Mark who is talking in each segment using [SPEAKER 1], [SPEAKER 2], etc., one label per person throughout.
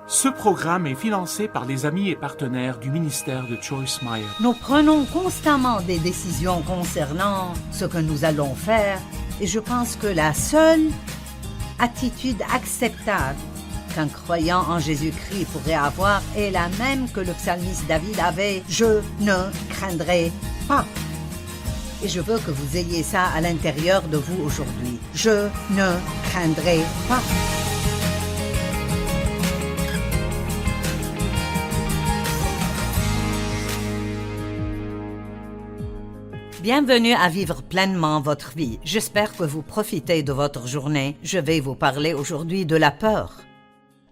[SPEAKER 1] Ce programme est financé par les amis et partenaires du ministère de Joyce Meyer.
[SPEAKER 2] Nous prenons constamment des décisions concernant ce que nous allons faire et je pense que la seule attitude acceptable qu'un croyant en Jésus-Christ pourrait avoir est la même que le psalmiste David avait « Je ne craindrai pas ». Et je veux que vous ayez ça à l'intérieur de vous aujourd'hui. « Je ne craindrai pas ». Bienvenue à vivre pleinement votre vie. J'espère que vous profitez de votre journée. Je vais vous parler aujourd'hui de la peur.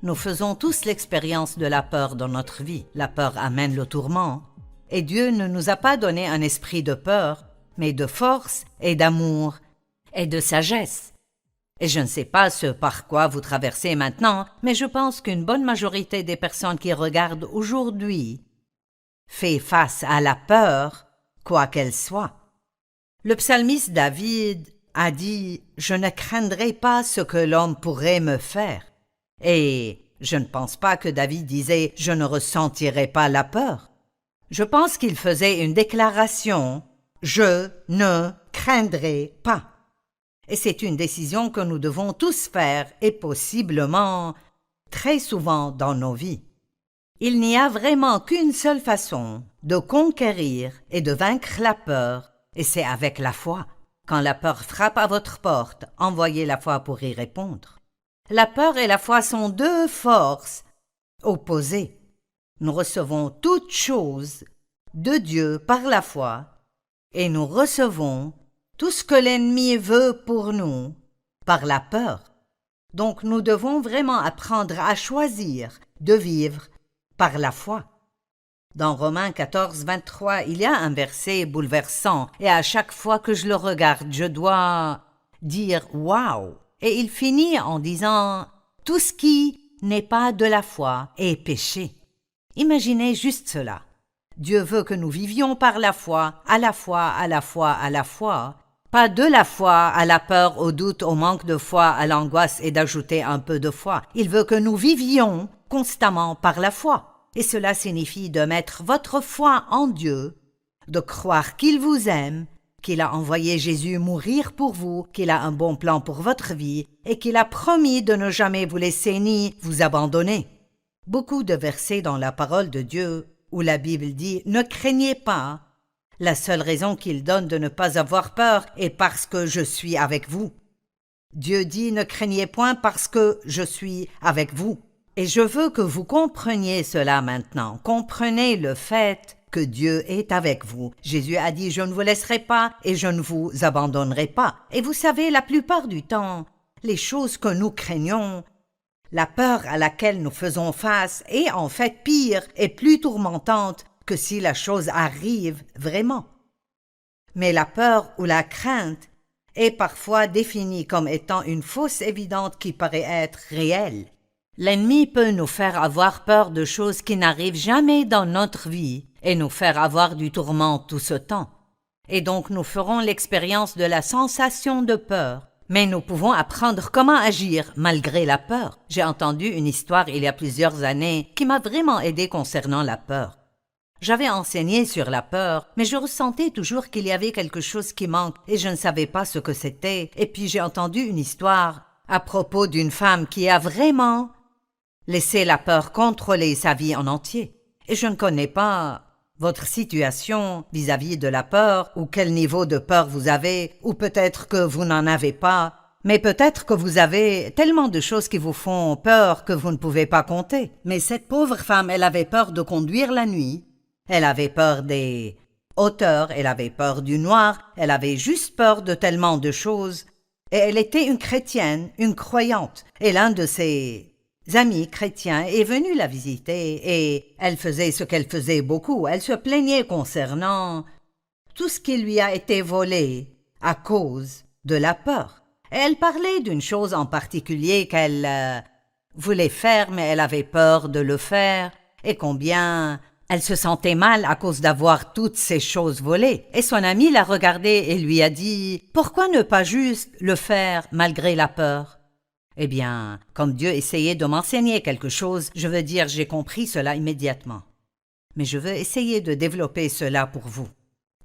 [SPEAKER 2] Nous faisons tous l'expérience de la peur dans notre vie. La peur amène le tourment. Et Dieu ne nous a pas donné un esprit de peur, mais de force et d'amour et de sagesse. Et je ne sais pas ce par quoi vous traversez maintenant, mais je pense qu'une bonne majorité des personnes qui regardent aujourd'hui fait face à la peur, quoi qu'elle soit. Le psalmiste David a dit « Je ne craindrai pas ce que l'homme pourrait me faire ». Et je ne pense pas que David disait « Je ne ressentirai pas la peur ». Je pense qu'il faisait une déclaration « Je ne craindrai pas ». Et c'est une décision que nous devons tous faire et possiblement très souvent dans nos vies. Il n'y a vraiment qu'une seule façon de conquérir et de vaincre la peur, et c'est avec la foi. Quand la peur frappe à votre porte, envoyez la foi pour y répondre. La peur et la foi sont deux forces opposées. Nous recevons toutes choses de Dieu par la foi, et nous recevons tout ce que l'ennemi veut pour nous par la peur. Donc nous devons vraiment apprendre à choisir de vivre par la foi. Dans Romains 14, 23, il y a un verset bouleversant et à chaque fois que je le regarde, je dois dire « Wow !» Et il finit en disant « Tout ce qui n'est pas de la foi est péché ». Imaginez juste cela. Dieu veut que nous vivions par la foi, à la foi, à la foi, à la foi. Pas de la foi à la peur, au doute, au manque de foi, à l'angoisse et d'ajouter un peu de foi. Il veut que nous vivions constamment par la foi. Et cela signifie de mettre votre foi en Dieu, de croire qu'il vous aime, qu'il a envoyé Jésus mourir pour vous, qu'il a un bon plan pour votre vie et qu'il a promis de ne jamais vous laisser ni vous abandonner. Beaucoup de versets dans la parole de Dieu où la Bible dit « Ne craignez pas ». La seule raison qu'il donne de ne pas avoir peur est parce que je suis avec vous. Dieu dit « Ne craignez point parce que je suis avec vous ». Et je veux que vous compreniez cela maintenant. Comprenez le fait que Dieu est avec vous. Jésus a dit « Je ne vous laisserai pas et je ne vous abandonnerai pas ». Et vous savez, la plupart du temps, les choses que nous craignons, la peur à laquelle nous faisons face est en fait pire et plus tourmentante que si la chose arrive vraiment. Mais la peur ou la crainte est parfois définie comme étant une fausse évidente qui paraît être réelle. L'ennemi peut nous faire avoir peur de choses qui n'arrivent jamais dans notre vie et nous faire avoir du tourment tout ce temps. Et donc nous ferons l'expérience de la sensation de peur. Mais nous pouvons apprendre comment agir malgré la peur. J'ai entendu une histoire il y a plusieurs années qui m'a vraiment aidé concernant la peur. J'avais enseigné sur la peur, mais je ressentais toujours qu'il y avait quelque chose qui manque et je ne savais pas ce que c'était. Et puis j'ai entendu une histoire à propos d'une femme qui a vraiment laissé la peur contrôler sa vie en entier. Et je ne connais pas votre situation vis-à-vis de la peur ou quel niveau de peur vous avez, ou peut-être que vous n'en avez pas, mais peut-être que vous avez tellement de choses qui vous font peur que vous ne pouvez pas compter. Mais cette pauvre femme, elle avait peur de conduire la nuit, elle avait peur des hauteurs, elle avait peur du noir, elle avait juste peur de tellement de choses. Et elle était une chrétienne, une croyante, et l'un de ses amis chrétiens est venu la visiter et elle faisait ce qu'elle faisait beaucoup. Elle se plaignait concernant tout ce qui lui a été volé à cause de la peur. Et elle parlait d'une chose en particulier qu'elle voulait faire, mais elle avait peur de le faire et combien elle se sentait mal à cause d'avoir toutes ces choses volées. Et son ami l'a regardée et lui a dit « Pourquoi ne pas juste le faire malgré la peur ?» Eh bien, comme Dieu essayait de m'enseigner quelque chose, je veux dire j'ai compris cela immédiatement. Mais je veux essayer de développer cela pour vous.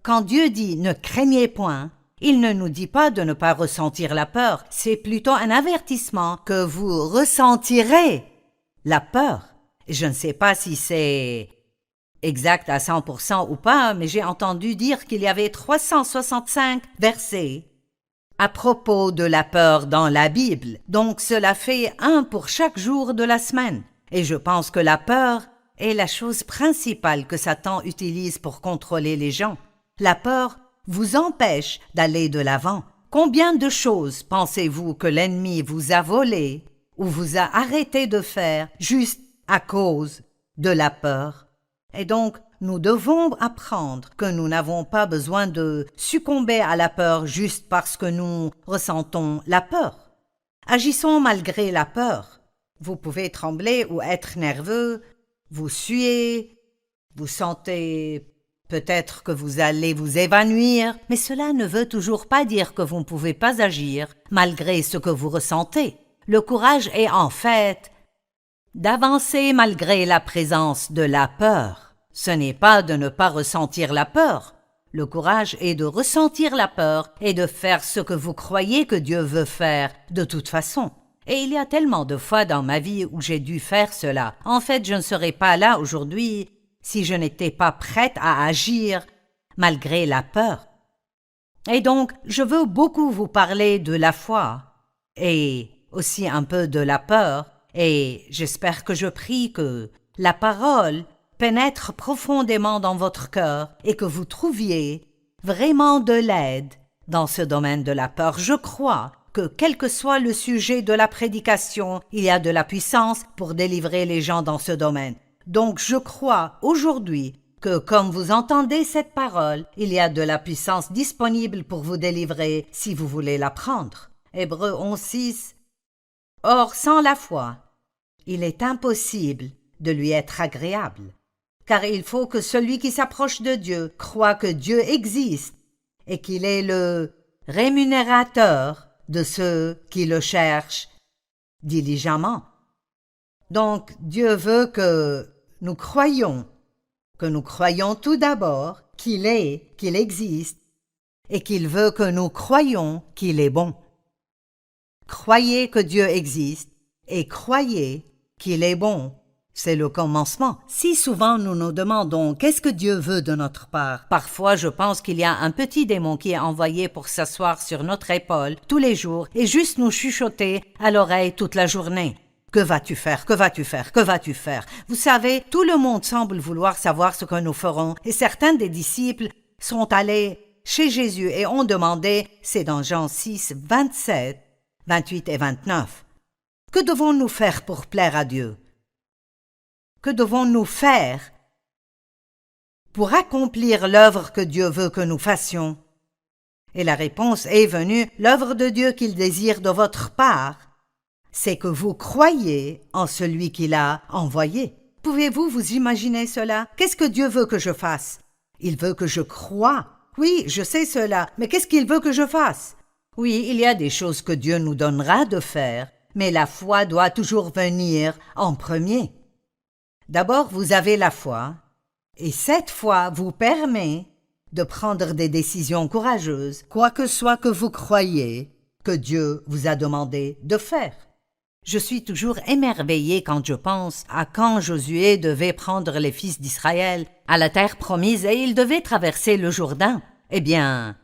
[SPEAKER 2] Quand Dieu dit « ne craignez point », il ne nous dit pas de ne pas ressentir la peur, c'est plutôt un avertissement que vous ressentirez la peur. Je ne sais pas si c'est exact à 100% ou pas, mais j'ai entendu dire qu'il y avait 365 versets à propos de la peur dans la Bible. Donc cela fait un pour chaque jour de la semaine. Et je pense que la peur est la chose principale que Satan utilise pour contrôler les gens. La peur vous empêche d'aller de l'avant. Combien de choses pensez-vous que l'ennemi vous a volées ou vous a arrêté de faire juste à cause de la peur? Et donc, nous devons apprendre que nous n'avons pas besoin de succomber à la peur juste parce que nous ressentons la peur. Agissons malgré la peur. Vous pouvez trembler ou être nerveux, vous suez, vous sentez peut-être que vous allez vous évanouir, mais cela ne veut toujours pas dire que vous ne pouvez pas agir malgré ce que vous ressentez. Le courage est en fait d'avancer malgré la présence de la peur. Ce n'est pas de ne pas ressentir la peur. Le courage est de ressentir la peur et de faire ce que vous croyez que Dieu veut faire de toute façon. Et il y a tellement de fois dans ma vie où j'ai dû faire cela. En fait, je ne serais pas là aujourd'hui si je n'étais pas prête à agir malgré la peur. Et donc, je veux beaucoup vous parler de la foi et aussi un peu de la peur, et j'espère que je prie que la parole pénètre profondément dans votre cœur et que vous trouviez vraiment de l'aide dans ce domaine de la peur. Je crois que quel que soit le sujet de la prédication, il y a de la puissance pour délivrer les gens dans ce domaine. Donc je crois aujourd'hui que comme vous entendez cette parole, il y a de la puissance disponible pour vous délivrer si vous voulez la prendre. Hébreux 11:6. Or, sans la foi, il est impossible de lui être agréable, car il faut que celui qui s'approche de Dieu croit que Dieu existe et qu'il est le rémunérateur de ceux qui le cherchent diligemment. Donc, Dieu veut que nous croyons tout d'abord qu'il est, qu'il existe, et qu'il veut que nous croyions qu'il est bon. Croyez que Dieu existe et croyez qu'il est bon. C'est le commencement. Si souvent nous nous demandons qu'est-ce que Dieu veut de notre part, parfois je pense qu'il y a un petit démon qui est envoyé pour s'asseoir sur notre épaule tous les jours et juste nous chuchoter à l'oreille toute la journée. Que vas-tu faire? Que vas-tu faire? Que vas-tu faire? Vous savez, tout le monde semble vouloir savoir ce que nous ferons et certains des disciples sont allés chez Jésus et ont demandé, c'est dans Jean 6, 27, 28 et 29. Que devons-nous faire pour plaire à Dieu? Que devons-nous faire pour accomplir l'œuvre que Dieu veut que nous fassions? Et la réponse est venue, l'œuvre de Dieu qu'il désire de votre part, c'est que vous croyez en celui qu'il a envoyé. Pouvez-vous vous imaginer cela? Qu'est-ce que Dieu veut que je fasse? Il veut que je croie. Oui, je sais cela, mais qu'est-ce qu'il veut que je fasse? Oui, il y a des choses que Dieu nous donnera de faire, mais la foi doit toujours venir en premier. D'abord, vous avez la foi, et cette foi vous permet de prendre des décisions courageuses, quoi que soit que vous croyez que Dieu vous a demandé de faire. Je suis toujours émerveillée quand je pense à quand Josué devait prendre les fils d'Israël à la terre promise et il devait traverser le Jourdain. Eh bien,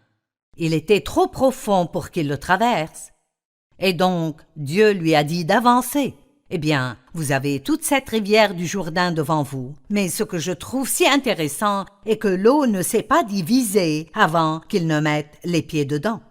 [SPEAKER 2] il était trop profond pour qu'il le traverse. Et donc, Dieu lui a dit d'avancer. Eh bien, vous avez toute cette rivière du Jourdain devant vous. Mais ce que je trouve si intéressant est que l'eau ne s'est pas divisée avant qu'il ne mette les pieds dedans.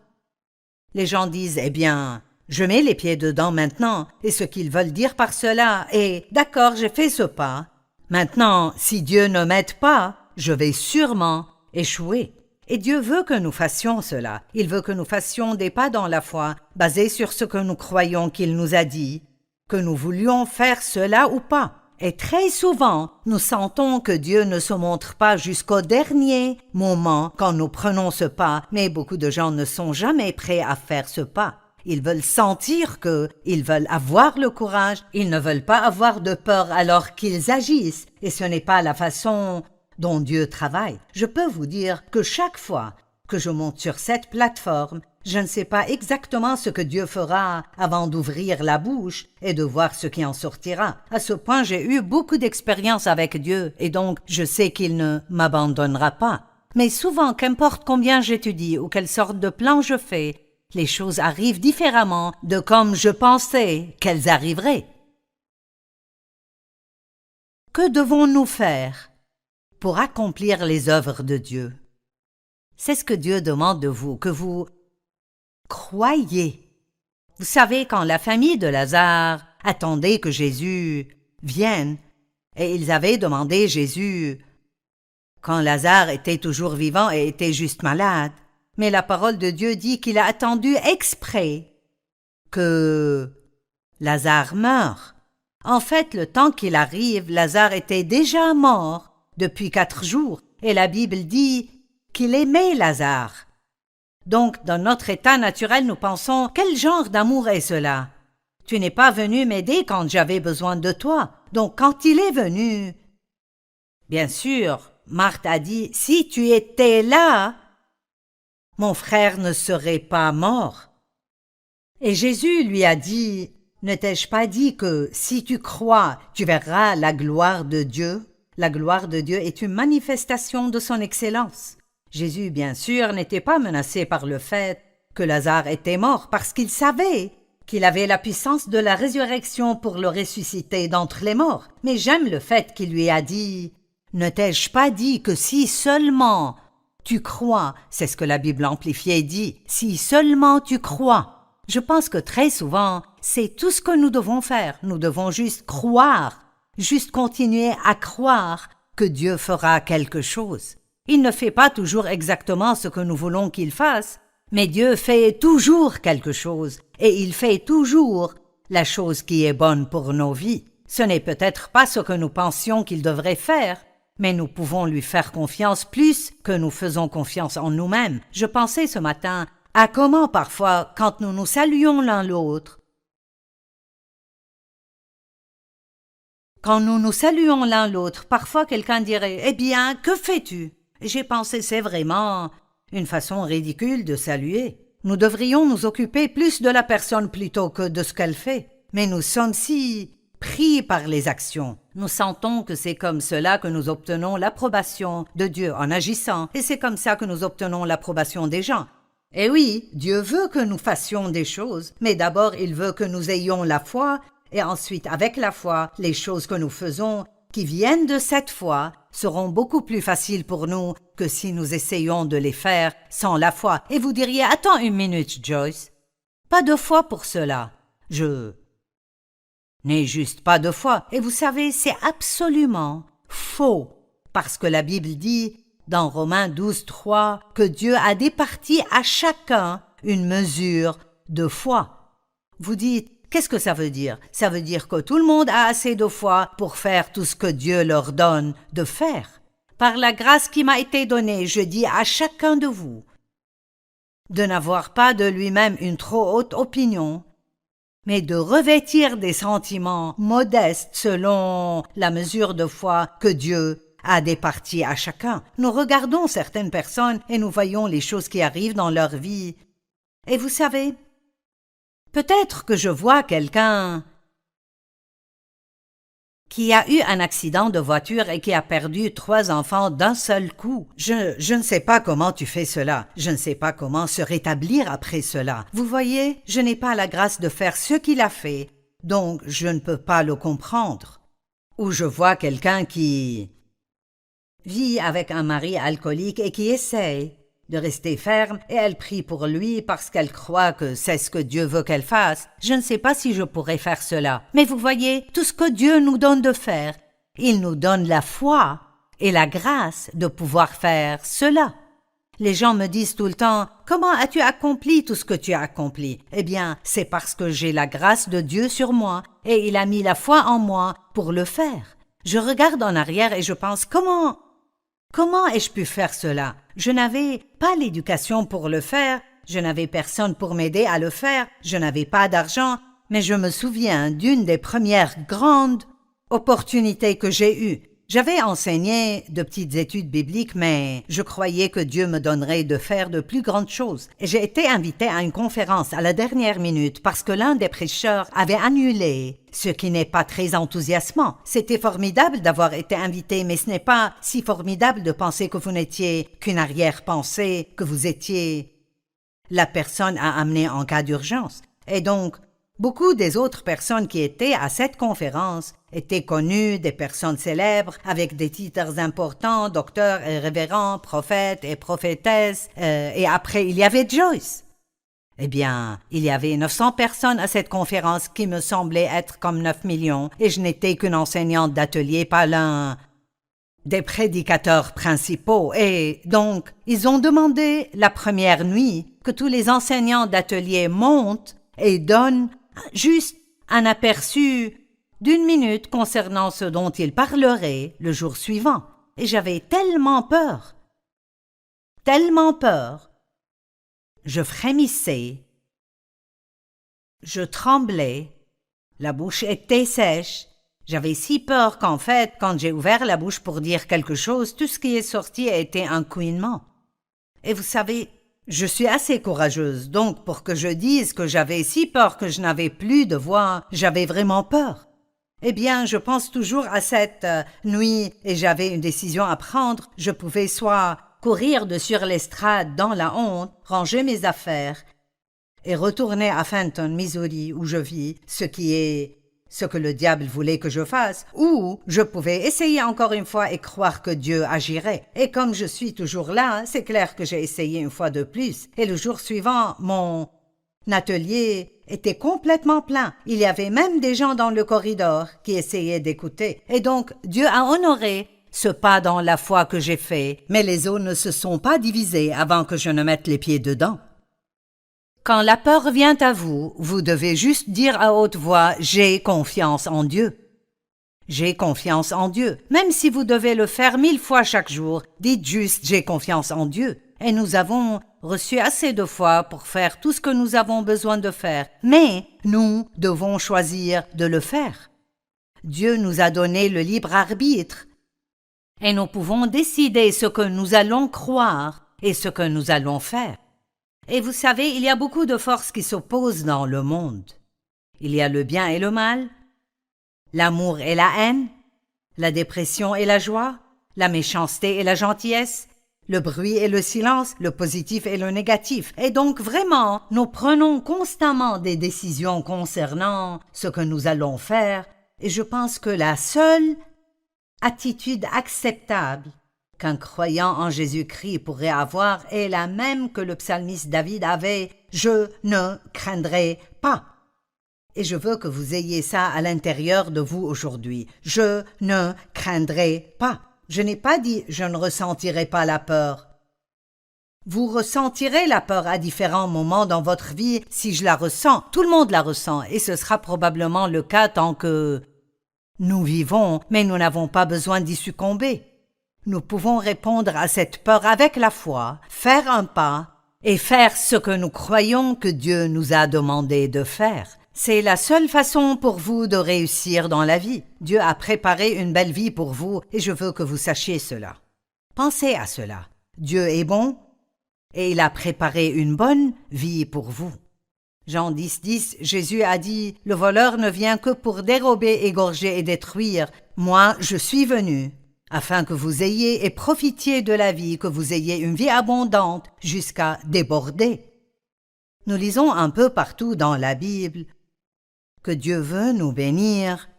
[SPEAKER 2] Les gens disent, eh bien, je mets les pieds dedans maintenant, et ce qu'ils veulent dire par cela est, d'accord, j'ai fait ce pas. Maintenant, si Dieu ne m'aide pas, je vais sûrement échouer. Et Dieu veut que nous fassions cela. Il veut que nous fassions des pas dans la foi, basés sur ce que nous croyons qu'il nous a dit, que nous voulions faire cela ou pas. Et très souvent, nous sentons que Dieu ne se montre pas jusqu'au dernier moment quand nous prenons ce pas, mais beaucoup de gens ne sont jamais prêts à faire ce pas. Ils veulent sentir ils veulent avoir le courage. Ils ne veulent pas avoir de peur alors qu'ils agissent. Et ce n'est pas la façon dont Dieu travaille. Je peux vous dire que chaque fois que je monte sur cette plateforme, je ne sais pas exactement ce que Dieu fera avant d'ouvrir la bouche et de voir ce qui en sortira. À ce point, j'ai eu beaucoup d'expérience avec Dieu et donc je sais qu'il ne m'abandonnera pas. Mais souvent, qu'importe combien j'étudie ou quelle sorte de plan je fais, les choses arrivent différemment de comme je pensais qu'elles arriveraient. Que devons-nous faire pour accomplir les œuvres de Dieu? C'est ce que Dieu demande de vous, que vous croyez. Vous savez, quand la famille de Lazare attendait que Jésus vienne, et ils avaient demandé Jésus quand Lazare était toujours vivant et était juste malade, mais la parole de Dieu dit qu'il a attendu exprès que Lazare meure. En fait, le temps qu'il arrive, Lazare était déjà mort depuis 4 jours, et la Bible dit qu'il aimait Lazare. Donc, dans notre état naturel, nous pensons, quel genre d'amour est cela? Tu n'es pas venu m'aider quand j'avais besoin de toi. Donc, quand il est venu, bien sûr, Marthe a dit, si tu étais là, mon frère ne serait pas mort. Et Jésus lui a dit, ne t'ai-je pas dit que si tu crois, tu verras la gloire de Dieu? La gloire de Dieu est une manifestation de son excellence. Jésus, bien sûr, n'était pas menacé par le fait que Lazare était mort parce qu'il savait qu'il avait la puissance de la résurrection pour le ressusciter d'entre les morts. Mais j'aime le fait qu'il lui a dit « Ne t'ai-je pas dit que si seulement tu crois ?» C'est ce que la Bible amplifiée dit « Si seulement tu crois ». Je pense que très souvent, c'est tout ce que nous devons faire. Nous devons juste croire, juste continuer à croire que Dieu fera quelque chose. Il ne fait pas toujours exactement ce que nous voulons qu'il fasse, mais Dieu fait toujours quelque chose, et il fait toujours la chose qui est bonne pour nos vies. Ce n'est peut-être pas ce que nous pensions qu'il devrait faire, mais nous pouvons lui faire confiance plus que nous faisons confiance en nous-mêmes. Je pensais ce matin à comment parfois, quand nous nous saluons l'un l'autre, parfois quelqu'un dirait « Eh bien, que fais-tu » J'ai pensé, c'est vraiment une façon ridicule de saluer. Nous devrions nous occuper plus de la personne plutôt que de ce qu'elle fait. Mais nous sommes si pris par les actions. Nous sentons que c'est comme cela que nous obtenons l'approbation de Dieu en agissant, et c'est comme ça que nous obtenons l'approbation des gens. Et oui, Dieu veut que nous fassions des choses, mais d'abord il veut que nous ayons la foi, et ensuite avec la foi, les choses que nous faisons qui viennent de cette foi seront beaucoup plus faciles pour nous que si nous essayons de les faire sans la foi. Et vous diriez, attends une minute, Joyce. Pas de foi pour cela. Je n'ai juste pas de foi. Et vous savez, c'est absolument faux. Parce que la Bible dit, dans Romains 12:3, que Dieu a départi à chacun une mesure de foi. Vous dites, qu'est-ce que ça veut dire? Ça veut dire que tout le monde a assez de foi pour faire tout ce que Dieu leur donne de faire. Par la grâce qui m'a été donnée, je dis à chacun de vous de n'avoir pas de lui-même une trop haute opinion, mais de revêtir des sentiments modestes selon la mesure de foi que Dieu a départie à chacun. Nous regardons certaines personnes et nous voyons les choses qui arrivent dans leur vie. Et vous savez, peut-être que je vois quelqu'un qui a eu un accident de voiture et qui a perdu 3 enfants d'un seul coup. Je ne sais pas comment tu fais cela. Je ne sais pas comment se rétablir après cela. Vous voyez, je n'ai pas la grâce de faire ce qu'il a fait, donc je ne peux pas le comprendre. Ou je vois quelqu'un qui vit avec un mari alcoolique et qui essaye de rester ferme, et elle prie pour lui parce qu'elle croit que c'est ce que Dieu veut qu'elle fasse. Je ne sais pas si je pourrais faire cela. Mais vous voyez, tout ce que Dieu nous donne de faire, il nous donne la foi et la grâce de pouvoir faire cela. Les gens me disent tout le temps, « Comment as-tu accompli tout ce que tu as accompli ?» Eh bien, c'est parce que j'ai la grâce de Dieu sur moi, et il a mis la foi en moi pour le faire. Je regarde en arrière et je pense, Comment ai-je pu faire cela? Je n'avais pas l'éducation pour le faire, Je n'avais personne pour m'aider à le faire, je n'avais pas d'argent, mais je me souviens d'une des premières grandes opportunités que j'ai eues. J'avais enseigné de petites études bibliques, mais je croyais que Dieu me donnerait de faire de plus grandes choses. Et j'ai été invitée à une conférence à la dernière minute parce que l'un des prêcheurs avait annulé, ce qui n'est pas très enthousiasmant. C'était formidable d'avoir été invité, mais ce n'est pas si formidable de penser que vous n'étiez qu'une arrière-pensée, que vous étiez la personne à amener en cas d'urgence. Et donc, beaucoup des autres personnes qui étaient à cette conférence étaient connues, des personnes célèbres, avec des titres importants, docteurs et révérends, prophètes et prophétesses, et après il y avait Joyce. Eh bien, il y avait 900 personnes à cette conférence qui me semblaient être comme 9 millions, et je n'étais qu'une enseignante d'atelier, pas l'un des prédicateurs principaux, et donc ils ont demandé la première nuit que tous les enseignants d'atelier montent et donnent juste un aperçu d'1 minute concernant ce dont ils parleraient le jour suivant. Et j'avais tellement peur. Je frémissais. Je tremblais. La bouche était sèche. J'avais si peur qu'en fait, quand j'ai ouvert la bouche pour dire quelque chose, tout ce qui est sorti a été un couinement. Et vous savez, je suis assez courageuse, donc pour que je dise que j'avais si peur que je n'avais plus de voix, j'avais vraiment peur. Eh bien, je pense toujours à cette nuit et j'avais une décision à prendre. Je pouvais soit courir de sur l'estrade dans la honte, ranger mes affaires et retourner à Fenton, Missouri, où je vis, ce qui est ce que le diable voulait que je fasse, ou je pouvais essayer encore une fois et croire que Dieu agirait. Et comme je suis toujours là, c'est clair que j'ai essayé une fois de plus. Et le jour suivant, mon atelier était complètement plein. Il y avait même des gens dans le corridor qui essayaient d'écouter. Et donc, Dieu a honoré ce pas dans la foi que j'ai fait, mais les eaux ne se sont pas divisées avant que je ne mette les pieds dedans. Quand la peur vient à vous, vous devez juste dire à haute voix « J'ai confiance en Dieu ». J'ai confiance en Dieu. Même si vous devez le faire 1000 fois chaque jour, dites juste « J'ai confiance en Dieu ». Et nous avons reçu assez de foi pour faire tout ce que nous avons besoin de faire. Mais nous devons choisir de le faire. Dieu nous a donné le libre arbitre. Et nous pouvons décider ce que nous allons croire et ce que nous allons faire. Et vous savez, il y a beaucoup de forces qui s'opposent dans le monde. Il y a le bien et le mal, l'amour et la haine, la dépression et la joie, la méchanceté et la gentillesse, le bruit et le silence, le positif et le négatif. Et donc vraiment, nous prenons constamment des décisions concernant ce que nous allons faire, et je pense que la seule attitude acceptable qu'un croyant en Jésus-Christ pourrait avoir est la même que le psalmiste David avait « Je ne craindrai pas ». Et je veux que vous ayez ça à l'intérieur de vous aujourd'hui. « Je ne craindrai pas ». Je n'ai pas dit « je ne ressentirai pas la peur ». Vous ressentirez la peur à différents moments dans votre vie si je la ressens. Tout le monde la ressent et ce sera probablement le cas tant que nous vivons, mais nous n'avons pas besoin d'y succomber. Nous pouvons répondre à cette peur avec la foi, faire un pas et faire ce que nous croyons que Dieu nous a demandé de faire. C'est la seule façon pour vous de réussir dans la vie. Dieu a préparé une belle vie pour vous et je veux que vous sachiez cela. Pensez à cela. Dieu est bon et il a préparé une bonne vie pour vous. Jean 10:10, Jésus a dit « Le voleur ne vient que pour dérober, égorger et détruire. Moi, je suis venu. » afin que vous ayez et profitiez de la vie, que vous ayez une vie abondante jusqu'à déborder. Nous lisons un peu partout dans la Bible que Dieu veut nous bénir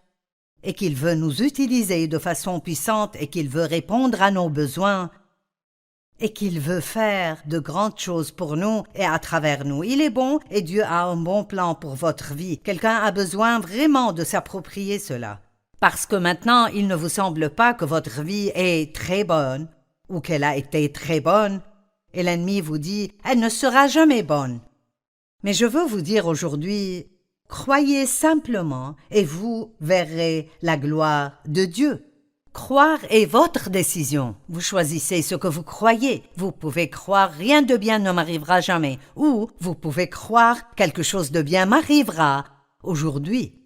[SPEAKER 2] et qu'il veut nous utiliser de façon puissante et qu'il veut répondre à nos besoins et qu'il veut faire de grandes choses pour nous et à travers nous. Il est bon et Dieu a un bon plan pour votre vie. Quelqu'un a besoin vraiment de s'approprier cela. Parce que maintenant, il ne vous semble pas que votre vie est très bonne ou qu'elle a été très bonne, et l'ennemi vous dit « elle ne sera jamais bonne ». Mais je veux vous dire aujourd'hui, croyez simplement et vous verrez la gloire de Dieu. Croire est votre décision. Vous choisissez ce que vous croyez. Vous pouvez croire rien de bien ne m'arrivera jamais, ou vous pouvez croire quelque chose de bien m'arrivera aujourd'hui.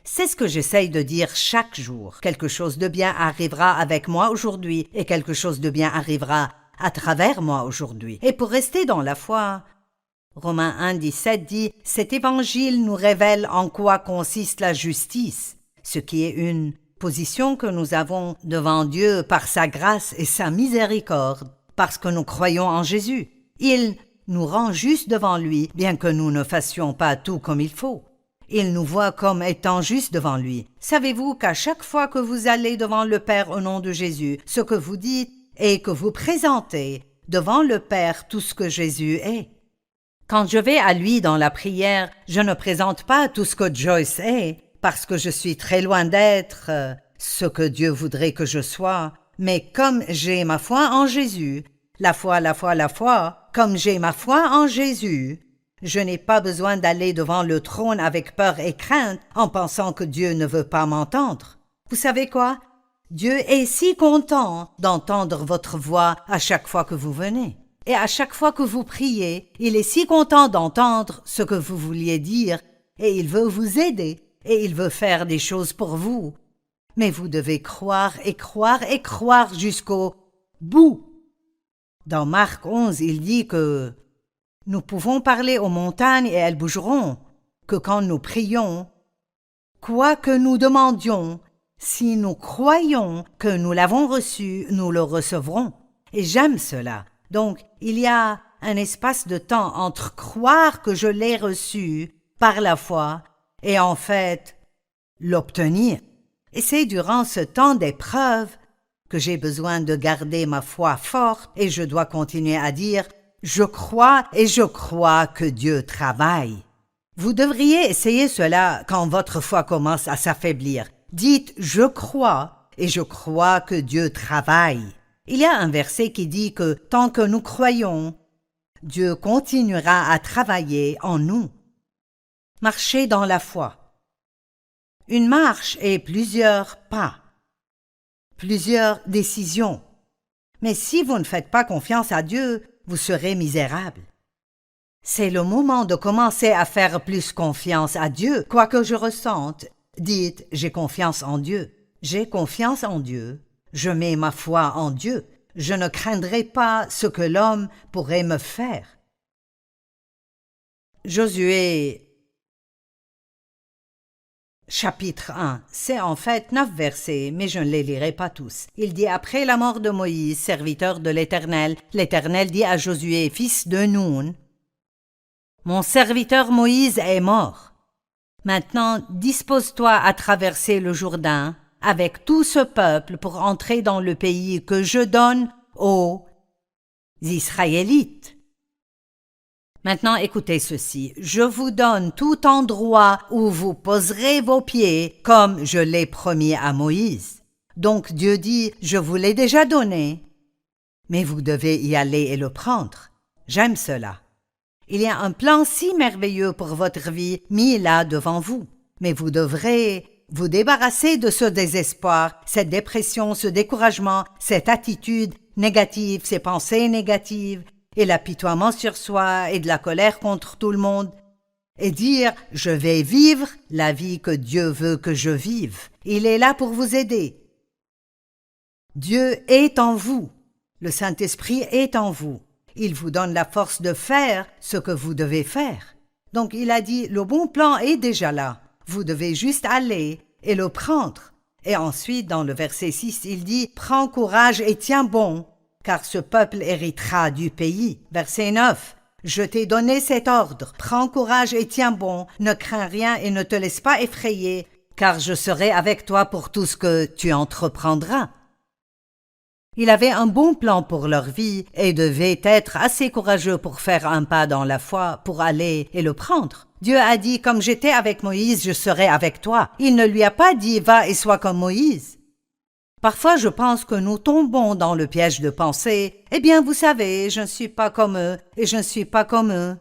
[SPEAKER 2] C'est ce que j'essaye de dire chaque jour. Quelque chose de bien arrivera avec moi aujourd'hui et quelque chose de bien arrivera à travers moi aujourd'hui. Et pour rester dans la foi, Romains 1,17 dit « Cet évangile nous révèle en quoi consiste la justice, ce qui est une position que nous avons devant Dieu par sa grâce et sa miséricorde, parce que nous croyons en Jésus. Il nous rend justes devant lui, bien que nous ne fassions pas tout comme il faut. Il nous voit comme étant justes devant lui. Savez-vous qu'à chaque fois que vous allez devant le Père au nom de Jésus, ce que vous dites est que vous présentez devant le Père tout ce que Jésus est. Quand je vais à lui dans la prière, je ne présente pas tout ce que Joyce est, parce que je suis très loin d'être ce que Dieu voudrait que je sois, mais comme j'ai ma foi en Jésus, la foi, comme j'ai ma foi en Jésus, je n'ai pas besoin d'aller devant le trône avec peur et crainte en pensant que Dieu ne veut pas m'entendre. Vous savez quoi? Dieu est si content d'entendre votre voix à chaque fois que vous venez. Et à chaque fois que vous priez, il est si content d'entendre ce que vous vouliez dire, et il veut vous aider, et il veut faire des choses pour vous. Mais vous devez croire et croire et croire jusqu'au bout. Dans Marc 11, il dit que nous pouvons parler aux montagnes et elles bougeront, que quand nous prions, quoi que nous demandions, si nous croyons que nous l'avons reçu, nous le recevrons. Et j'aime cela. Donc, il y a un espace de temps entre croire que je l'ai reçu par la foi et en fait l'obtenir. Et c'est durant ce temps d'épreuve que j'ai besoin de garder ma foi forte et je dois continuer à dire « Je crois et je crois que Dieu travaille ». Vous devriez essayer cela quand votre foi commence à s'affaiblir. Dites « Je crois et je crois que Dieu travaille ». Il y a un verset qui dit que tant que nous croyons, Dieu continuera à travailler en nous. Marcher dans la foi. Une marche est plusieurs pas, plusieurs décisions. Mais si vous ne faites pas confiance à Dieu, vous serez misérable. C'est le moment de commencer à faire plus confiance à Dieu. Quoi que je ressente, dites « J'ai confiance en Dieu ». J'ai confiance en Dieu. Je mets ma foi en Dieu. Je ne craindrai pas ce que l'homme pourrait me faire. Josué, chapitre 1. C'est en fait 9 versets, mais je ne les lirai pas tous. Il dit « Après la mort de Moïse, serviteur de l'Éternel, l'Éternel dit à Josué, fils de Nun, « Mon serviteur Moïse est mort. Maintenant, dispose-toi à traverser le Jourdain, avec tout ce peuple pour entrer dans le pays que je donne aux Israélites. Maintenant écoutez ceci, je vous donne tout endroit où vous poserez vos pieds comme je l'ai promis à Moïse. Donc Dieu dit, je vous l'ai déjà donné, mais vous devez y aller et le prendre. J'aime cela. Il y a un plan si merveilleux pour votre vie mis là devant vous, mais vous devrez vous débarrasser de ce désespoir, cette dépression, ce découragement, cette attitude négative, ces pensées négatives, et l'apitoiement sur soi et de la colère contre tout le monde, et dire « Je vais vivre la vie que Dieu veut que je vive. Il est là pour vous aider. Dieu est en vous. Le Saint-Esprit est en vous. Il vous donne la force de faire ce que vous devez faire. » Donc il a dit « Le bon plan est déjà là. Vous devez juste aller et le prendre. » Et ensuite, dans le verset 6, il dit « Prends courage et tiens bon, car ce peuple héritera du pays. » Verset 9 « Je t'ai donné cet ordre. Prends courage et tiens bon, ne crains rien et ne te laisse pas effrayer, car je serai avec toi pour tout ce que tu entreprendras. » Il avait un bon plan pour leur vie et devait être assez courageux pour faire un pas dans la foi, pour aller et le prendre. Dieu a dit, comme j'étais avec Moïse, je serai avec toi. Il ne lui a pas dit, va et sois comme Moïse. Parfois, je pense que nous tombons dans le piège de penser, eh bien, vous savez, je ne suis pas comme eux et je ne suis pas comme eux.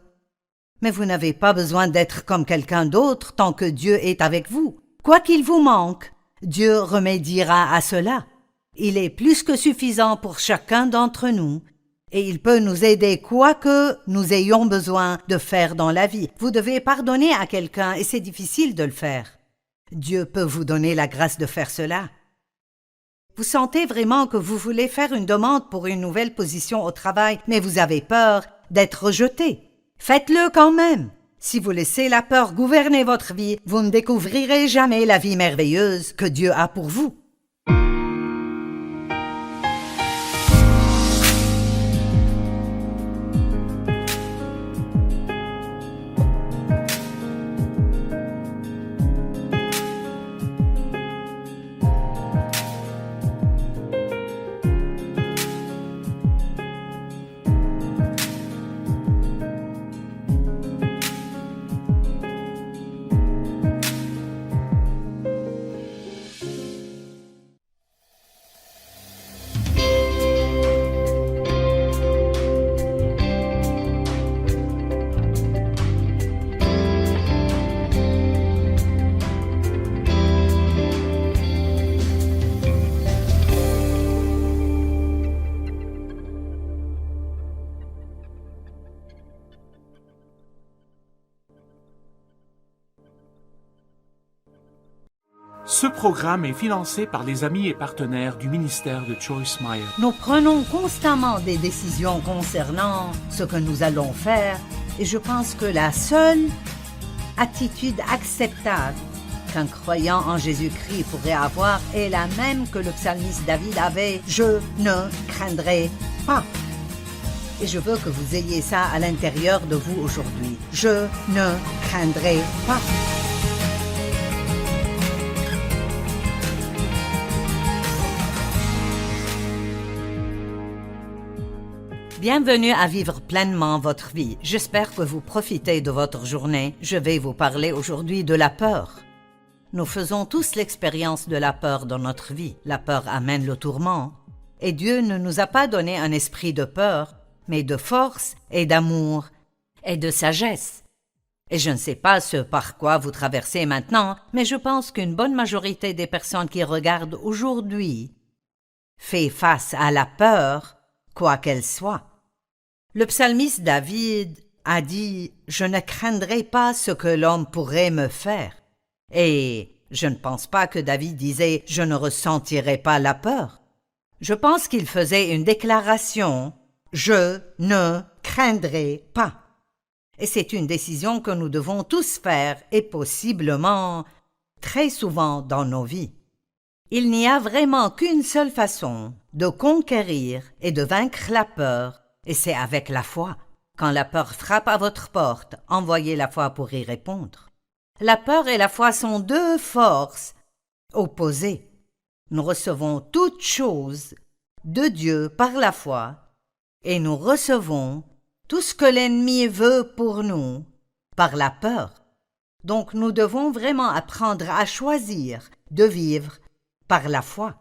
[SPEAKER 2] Mais vous n'avez pas besoin d'être comme quelqu'un d'autre tant que Dieu est avec vous. Quoi qu'il vous manque, Dieu remédiera à cela. Il est plus que suffisant pour chacun d'entre nous et il peut nous aider quoi que nous ayons besoin de faire dans la vie. Vous devez pardonner à quelqu'un et c'est difficile de le faire. Dieu peut vous donner la grâce de faire cela. Vous sentez vraiment que vous voulez faire une demande pour une nouvelle position au travail, mais vous avez peur d'être rejeté. Faites-le quand même. Si vous laissez la peur gouverner votre vie, vous ne découvrirez jamais la vie merveilleuse que Dieu a pour vous.
[SPEAKER 1] Ce programme est financé par les amis et partenaires du ministère de Joyce Meyer.
[SPEAKER 2] Nous prenons constamment des décisions concernant ce que nous allons faire et je pense que la seule attitude acceptable qu'un croyant en Jésus-Christ pourrait avoir est la même que le psalmiste David avait « Je ne craindrai pas ». Et je veux que vous ayez ça à l'intérieur de vous aujourd'hui. « Je ne craindrai pas ». Bienvenue à vivre pleinement votre vie. J'espère que vous profitez de votre journée. Je vais vous parler aujourd'hui de la peur. Nous faisons tous l'expérience de la peur dans notre vie. La peur amène le tourment. Et Dieu ne nous a pas donné un esprit de peur, mais de force et d'amour et de sagesse. Et je ne sais pas ce par quoi vous traversez maintenant, mais je pense qu'une bonne majorité des personnes qui regardent aujourd'hui fait face à la peur, quoi qu'elle soit. Le psalmiste David a dit « Je ne craindrai pas ce que l'homme pourrait me faire ». Et je ne pense pas que David disait « Je ne ressentirai pas la peur ». Je pense qu'il faisait une déclaration « Je ne craindrai pas ». Et c'est une décision que nous devons tous faire et possiblement très souvent dans nos vies. Il n'y a vraiment qu'une seule façon de conquérir et de vaincre la peur, et c'est avec la foi. Quand la peur frappe à votre porte, envoyez la foi pour y répondre. La peur et la foi sont deux forces opposées. Nous recevons toutes choses de Dieu par la foi, et nous recevons tout ce que l'ennemi veut pour nous par la peur. Donc nous devons vraiment apprendre à choisir de vivre par la foi.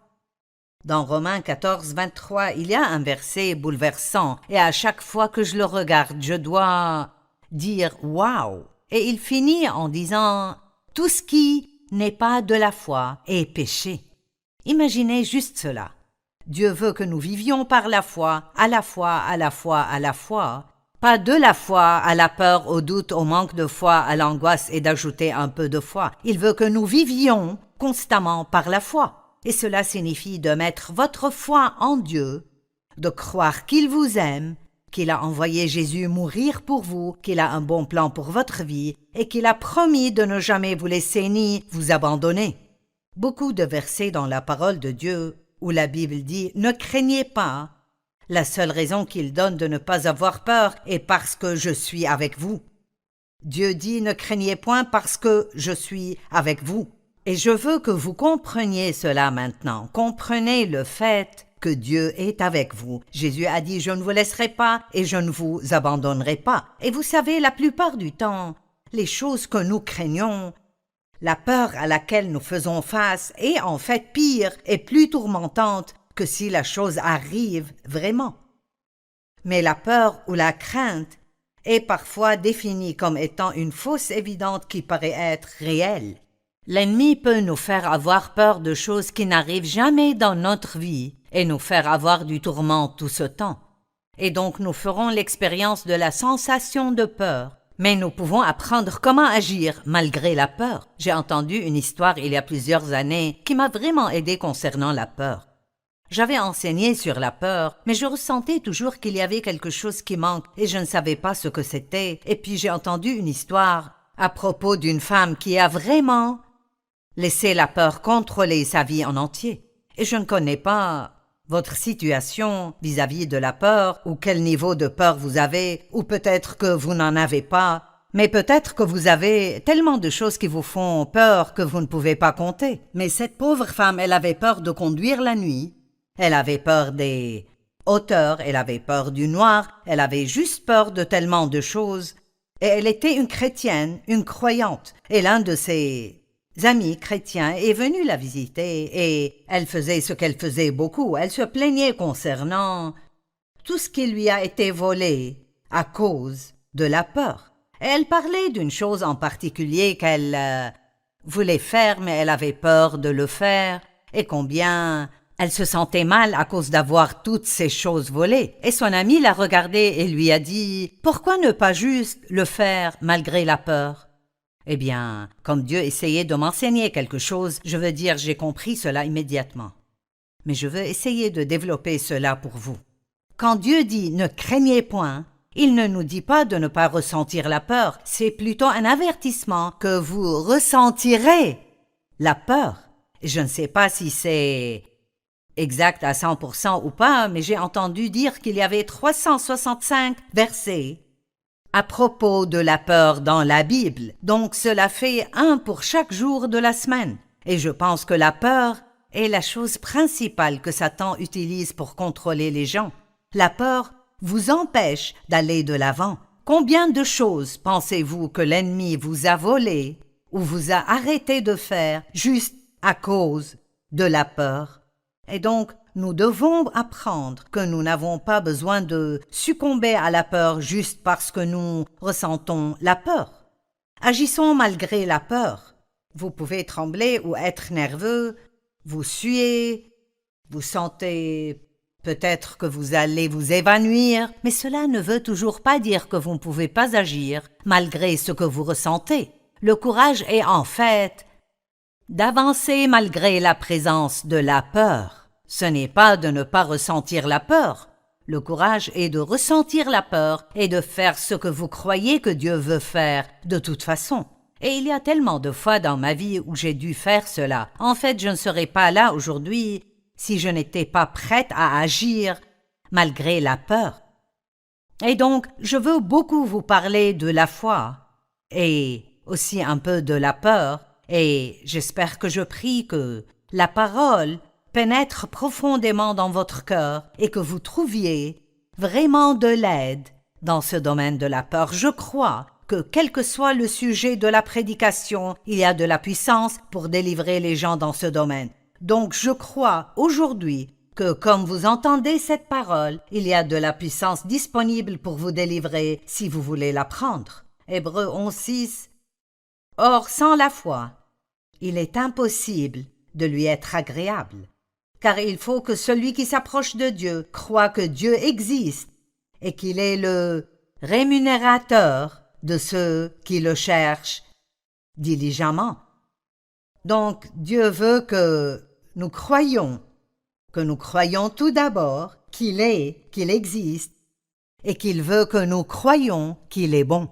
[SPEAKER 2] Dans Romains 14, 23, il y a un verset bouleversant et à chaque fois que je le regarde, je dois dire « Wow !» Et il finit en disant « Tout ce qui n'est pas de la foi est péché ». Imaginez juste cela. Dieu veut que nous vivions par la foi, à la foi, à la foi, à la foi. Pas de la foi à la peur, au doute, au manque de foi, à l'angoisse et d'ajouter un peu de foi. Il veut que nous vivions constamment par la foi. Et cela signifie de mettre votre foi en Dieu, de croire qu'il vous aime, qu'il a envoyé Jésus mourir pour vous, qu'il a un bon plan pour votre vie et qu'il a promis de ne jamais vous laisser ni vous abandonner. Beaucoup de versets dans la parole de Dieu où la Bible dit « Ne craignez pas ». La seule raison qu'il donne de ne pas avoir peur est parce que je suis avec vous. Dieu dit « Ne craignez point parce que je suis avec vous ». Et je veux que vous compreniez cela maintenant. Comprenez le fait que Dieu est avec vous. Jésus a dit « Je ne vous laisserai pas et je ne vous abandonnerai pas ». Et vous savez, la plupart du temps, les choses que nous craignons, la peur à laquelle nous faisons face est en fait pire et plus tourmentante que si la chose arrive vraiment. Mais la peur ou la crainte est parfois définie comme étant une fausse évidente qui paraît être réelle. L'ennemi peut nous faire avoir peur de choses qui n'arrivent jamais dans notre vie et nous faire avoir du tourment tout ce temps. Et donc nous ferons l'expérience de la sensation de peur. Mais nous pouvons apprendre comment agir malgré la peur. J'ai entendu une histoire il y a plusieurs années qui m'a vraiment aidé concernant la peur. J'avais enseigné sur la peur, mais je ressentais toujours qu'il y avait quelque chose qui manque et je ne savais pas ce que c'était. Et puis j'ai entendu une histoire à propos d'une femme qui a vraiment laissé la peur contrôler sa vie en entier. Et je ne connais pas votre situation vis-à-vis de la peur, ou quel niveau de peur vous avez, ou peut-être que vous n'en avez pas, mais peut-être que vous avez tellement de choses qui vous font peur que vous ne pouvez pas compter. Mais cette pauvre femme, elle avait peur de conduire la nuit, elle avait peur des hauteurs, elle avait peur du noir, elle avait juste peur de tellement de choses, et elle était une chrétienne, une croyante, et l'un de ses amis chrétiens est venu la visiter et elle faisait ce qu'elle faisait beaucoup. Elle se plaignait concernant tout ce qui lui a été volé à cause de la peur. Et elle parlait d'une chose en particulier qu'elle voulait faire, mais elle avait peur de le faire et combien elle se sentait mal à cause d'avoir toutes ces choses volées. Et son ami l'a regardée et lui a dit « Pourquoi ne pas juste le faire malgré la peur ?» Eh bien, comme Dieu essayait de m'enseigner quelque chose, je veux dire, j'ai compris cela immédiatement. Mais je veux essayer de développer cela pour vous. Quand Dieu dit « ne craignez point », il ne nous dit pas de ne pas ressentir la peur, c'est plutôt un avertissement que vous ressentirez la peur. Je ne sais pas si c'est exact à 100% ou pas, mais j'ai entendu dire qu'il y avait 365 versets à propos de la peur dans la Bible, donc cela fait un pour chaque jour de la semaine. Et je pense que la peur est la chose principale que Satan utilise pour contrôler les gens. La peur vous empêche d'aller de l'avant. Combien de choses pensez-vous que l'ennemi vous a volées ou vous a arrêté de faire juste à cause de la peur? Et donc, nous devons apprendre que nous n'avons pas besoin de succomber à la peur juste parce que nous ressentons la peur. Agissons malgré la peur. Vous pouvez trembler ou être nerveux, vous suez, vous sentez peut-être que vous allez vous évanouir, mais cela ne veut toujours pas dire que vous ne pouvez pas agir malgré ce que vous ressentez. Le courage est en fait d'avancer malgré la présence de la peur. Ce n'est pas de ne pas ressentir la peur. Le courage est de ressentir la peur et de faire ce que vous croyez que Dieu veut faire de toute façon. Et il y a tellement de fois dans ma vie où j'ai dû faire cela. En fait, je ne serais pas là aujourd'hui si je n'étais pas prête à agir malgré la peur. Et donc, je veux beaucoup vous parler de la foi et aussi un peu de la peur. Et j'espère que je prie que la parole pénètre profondément dans votre cœur et que vous trouviez vraiment de l'aide dans ce domaine de la peur. Je crois que quel que soit le sujet de la prédication, il y a de la puissance pour délivrer les gens dans ce domaine. Donc je crois aujourd'hui que comme vous entendez cette parole, il y a de la puissance disponible pour vous délivrer si vous voulez la prendre. Hébreux 11:6. Or, sans la foi, il est impossible de lui être agréable. Car il faut que celui qui s'approche de Dieu croit que Dieu existe et qu'il est le rémunérateur de ceux qui le cherchent diligemment. Donc Dieu veut que nous croyions tout d'abord qu'il est, qu'il existe, et qu'il veut que nous croyions qu'il est bon.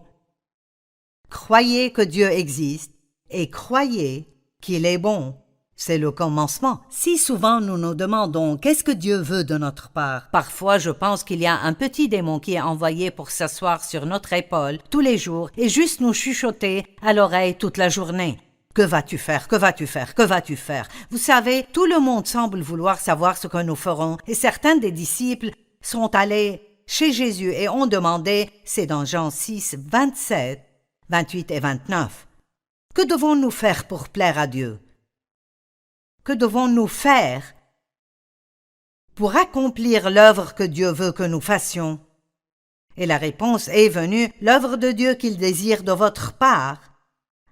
[SPEAKER 2] Croyez que Dieu existe et croyez qu'il est bon. C'est le commencement. Si souvent nous nous demandons qu'est-ce que Dieu veut de notre part, parfois je pense qu'il y a un petit démon qui est envoyé pour s'asseoir sur notre épaule tous les jours et juste nous chuchoter à l'oreille toute la journée. Que vas-tu faire? Que vas-tu faire? Que vas-tu faire? Vous savez, tout le monde semble vouloir savoir ce que nous ferons et certains des disciples sont allés chez Jésus et ont demandé, c'est dans Jean 6, 27, 28 et 29. Que devons-nous faire pour plaire à Dieu? Que devons-nous faire pour accomplir l'œuvre que Dieu veut que nous fassions? Et la réponse est venue, l'œuvre de Dieu qu'il désire de votre part,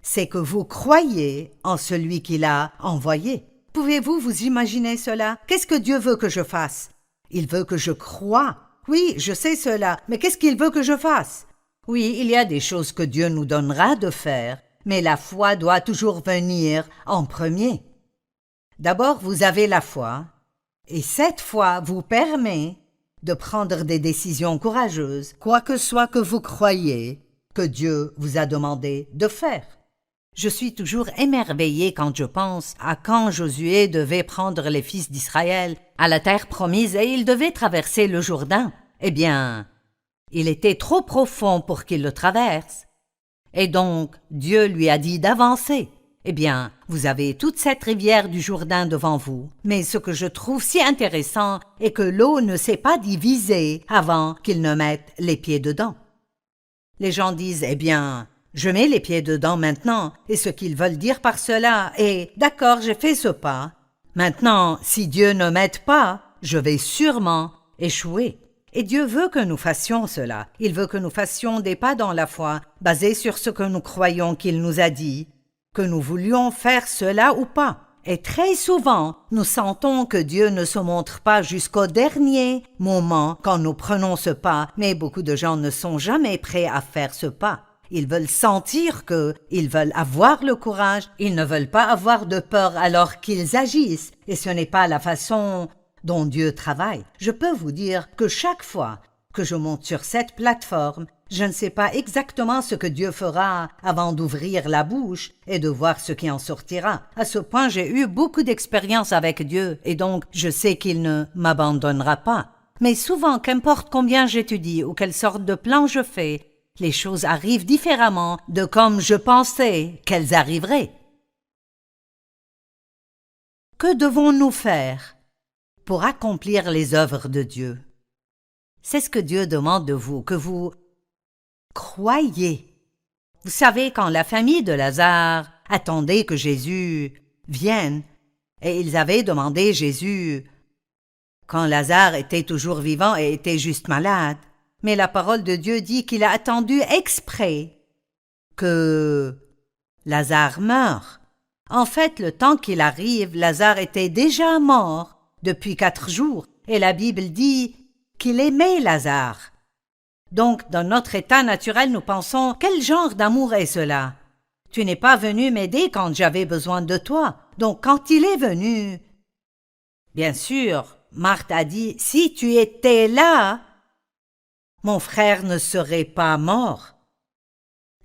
[SPEAKER 2] c'est que vous croyez en celui qui l'a envoyé. Pouvez-vous vous imaginer cela? Qu'est-ce que Dieu veut que je fasse? Il veut que je croie. Oui, je sais cela, mais qu'est-ce qu'il veut que je fasse? Oui, il y a des choses que Dieu nous donnera de faire, mais la foi doit toujours venir en premier. D'abord, vous avez la foi, et cette foi vous permet de prendre des décisions courageuses, quoi que soit que vous croyez que Dieu vous a demandé de faire. Je suis toujours émerveillée quand je pense à quand Josué devait prendre les fils d'Israël à la terre promise et il devait traverser le Jourdain. Eh bien, il était trop profond pour qu'il le traverse. Et donc, Dieu lui a dit d'avancer. Eh bien, vous avez toute cette rivière du Jourdain devant vous. Mais ce que je trouve si intéressant est que l'eau ne s'est pas divisée avant qu'il ne mette les pieds dedans. Les gens disent, eh bien, je mets les pieds dedans maintenant, et ce qu'ils veulent dire par cela est, d'accord, j'ai fait ce pas. Maintenant, si Dieu ne m'aide pas, je vais sûrement échouer. Et Dieu veut que nous fassions cela. Il veut que nous fassions des pas dans la foi, basés sur ce que nous croyons qu'il nous a dit, que nous voulions faire cela ou pas. Et très souvent, nous sentons que Dieu ne se montre pas jusqu'au dernier moment quand nous prenons ce pas, mais beaucoup de gens ne sont jamais prêts à faire ce pas. Ils veulent sentir ils veulent avoir le courage, ils ne veulent pas avoir de peur alors qu'ils agissent, et ce n'est pas la façon dont Dieu travaille. Je peux vous dire que chaque fois que je monte sur cette plateforme, je ne sais pas exactement ce que Dieu fera avant d'ouvrir la bouche et de voir ce qui en sortira. À ce point, j'ai eu beaucoup d'expérience avec Dieu et donc je sais qu'il ne m'abandonnera pas. Mais souvent, qu'importe combien j'étudie ou quelle sorte de plan je fais, les choses arrivent différemment de comme je pensais qu'elles arriveraient. Que devons-nous faire pour accomplir les œuvres de Dieu? C'est ce que Dieu demande de vous, que vous croyez. Vous savez, quand la famille de Lazare attendait que Jésus vienne, et ils avaient demandé Jésus quand Lazare était toujours vivant et était juste malade, mais la parole de Dieu dit qu'il a attendu exprès que Lazare meure. En fait, le temps qu'il arrive, Lazare était déjà mort depuis 4 jours, et la Bible dit qu'il aimait Lazare. Donc, dans notre état naturel, nous pensons, quel genre d'amour est cela? Tu n'es pas venu m'aider quand j'avais besoin de toi. Donc, quand il est venu, bien sûr, Marthe a dit, si tu étais là, mon frère ne serait pas mort.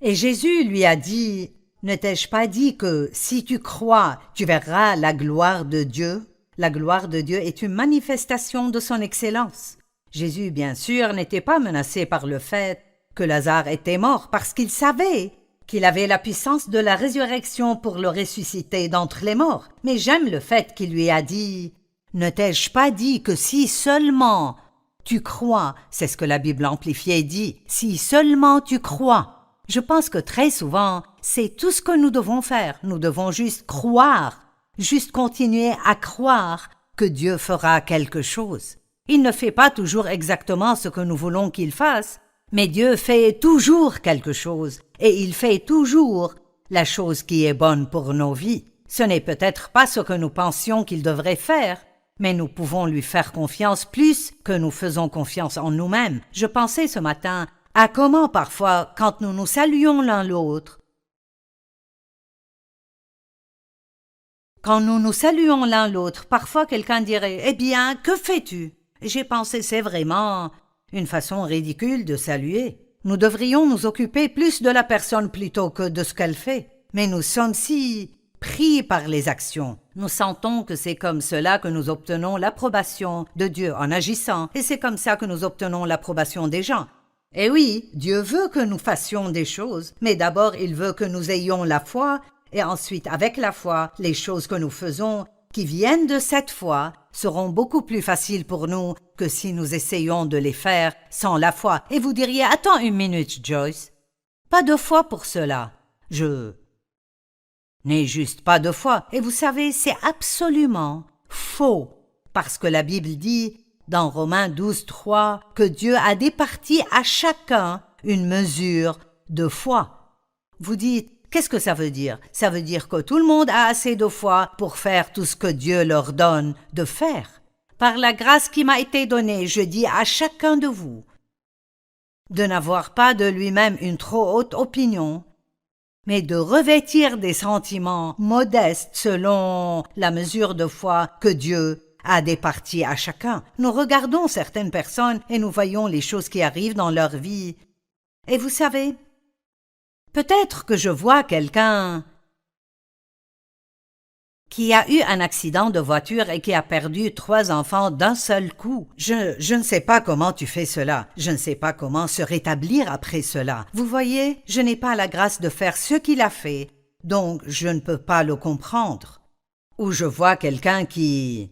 [SPEAKER 2] Et Jésus lui a dit, ne t'ai-je pas dit que si tu crois, tu verras la gloire de Dieu? La gloire de Dieu est une manifestation de son excellence. Jésus, bien sûr, n'était pas menacé par le fait que Lazare était mort parce qu'il savait qu'il avait la puissance de la résurrection pour le ressusciter d'entre les morts. Mais j'aime le fait qu'il lui a dit « Ne t'ai-je pas dit que si seulement tu crois ?» C'est ce que la Bible amplifiée dit « Si seulement tu crois ». Je pense que très souvent, c'est tout ce que nous devons faire. Nous devons juste croire, juste continuer à croire que Dieu fera quelque chose. Il ne fait pas toujours exactement ce que nous voulons qu'il fasse, mais Dieu fait toujours quelque chose, et il fait toujours la chose qui est bonne pour nos vies. Ce n'est peut-être pas ce que nous pensions qu'il devrait faire, mais nous pouvons lui faire confiance plus que nous faisons confiance en nous-mêmes. Je pensais ce matin à comment parfois, quand nous nous saluons l'un l'autre, parfois quelqu'un dirait « Eh bien, que fais-tu » J'ai pensé, c'est vraiment une façon ridicule de saluer. Nous devrions nous occuper plus de la personne plutôt que de ce qu'elle fait. Mais nous sommes si pris par les actions. Nous sentons que c'est comme cela que nous obtenons l'approbation de Dieu en agissant, et c'est comme ça que nous obtenons l'approbation des gens. Et oui, Dieu veut que nous fassions des choses, mais d'abord il veut que nous ayons la foi, et ensuite avec la foi, les choses que nous faisons qui viennent de cette foi seront beaucoup plus faciles pour nous que si nous essayons de les faire sans la foi. Et vous diriez, attends une minute, Joyce. Pas de foi pour cela. Je n'ai juste pas de foi. Et vous savez, c'est absolument faux. Parce que la Bible dit, dans Romains 12:3, que Dieu a départi à chacun une mesure de foi. Vous dites, Qu'est-ce que ça veut dire? Ça veut dire que tout le monde a assez de foi pour faire tout ce que Dieu leur donne de faire. Par la grâce qui m'a été donnée, je dis à chacun de vous de n'avoir pas de lui-même une trop haute opinion, mais de revêtir des sentiments modestes selon la mesure de foi que Dieu a départie à chacun. Nous regardons certaines personnes et nous voyons les choses qui arrivent dans leur vie. Et vous savez, peut-être que je vois quelqu'un qui a eu un accident de voiture et qui a perdu 3 enfants d'un seul coup. Je ne sais pas comment tu fais cela. Je ne sais pas comment se rétablir après cela. Vous voyez, je n'ai pas la grâce de faire ce qu'il a fait, donc je ne peux pas le comprendre. Ou je vois quelqu'un qui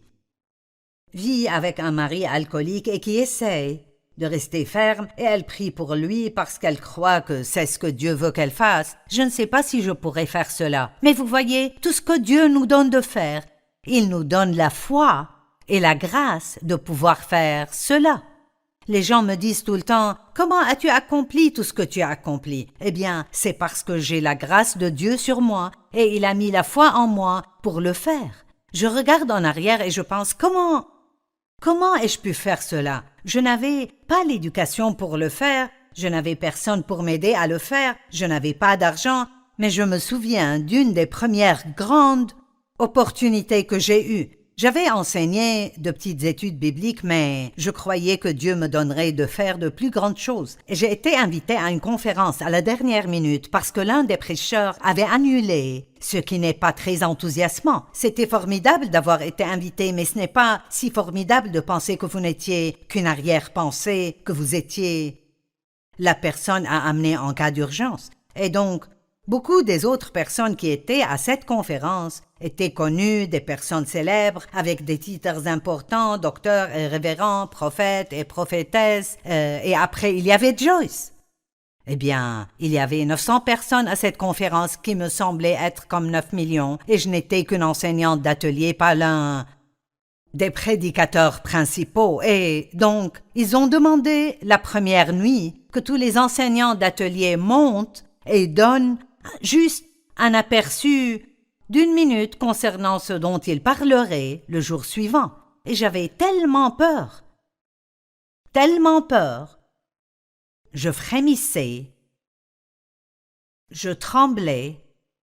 [SPEAKER 2] vit avec un mari alcoolique et qui essaie de rester ferme, et elle prie pour lui parce qu'elle croit que c'est ce que Dieu veut qu'elle fasse. Je ne sais pas si je pourrais faire cela. Mais vous voyez, tout ce que Dieu nous donne de faire, il nous donne la foi et la grâce de pouvoir faire cela. Les gens me disent tout le temps, « Comment as-tu accompli tout ce que tu as accompli ?» Eh bien, c'est parce que j'ai la grâce de Dieu sur moi, et il a mis la foi en moi pour le faire. Je regarde en arrière et je pense, comment ai-je pu faire cela? Je n'avais pas l'éducation pour le faire, je n'avais personne pour m'aider à le faire, je n'avais pas d'argent, mais je me souviens d'une des premières grandes opportunités que j'ai eues. J'avais enseigné de petites études bibliques, mais je croyais que Dieu me donnerait de faire de plus grandes choses. Et j'ai été invitée à une conférence à la dernière minute parce que l'un des prêcheurs avait annulé, ce qui n'est pas très enthousiasmant. C'était formidable d'avoir été invité, mais ce n'est pas si formidable de penser que vous n'étiez qu'une arrière-pensée, que vous étiez la personne à amener en cas d'urgence. Et donc, beaucoup des autres personnes qui étaient à cette conférence étaient connues, des personnes célèbres, avec des titres importants, docteurs et révérends, prophètes et prophétesses, et après il y avait Joyce. Eh bien, il y avait 900 personnes à cette conférence qui me semblaient être comme 9 millions, et je n'étais qu'une enseignante d'atelier, pas l'un des prédicateurs principaux, et donc ils ont demandé la première nuit que tous les enseignants d'atelier montent et donnent juste un aperçu d'1 minute concernant ce dont ils parleraient le jour suivant. Et j'avais tellement peur. Je frémissais. Je tremblais.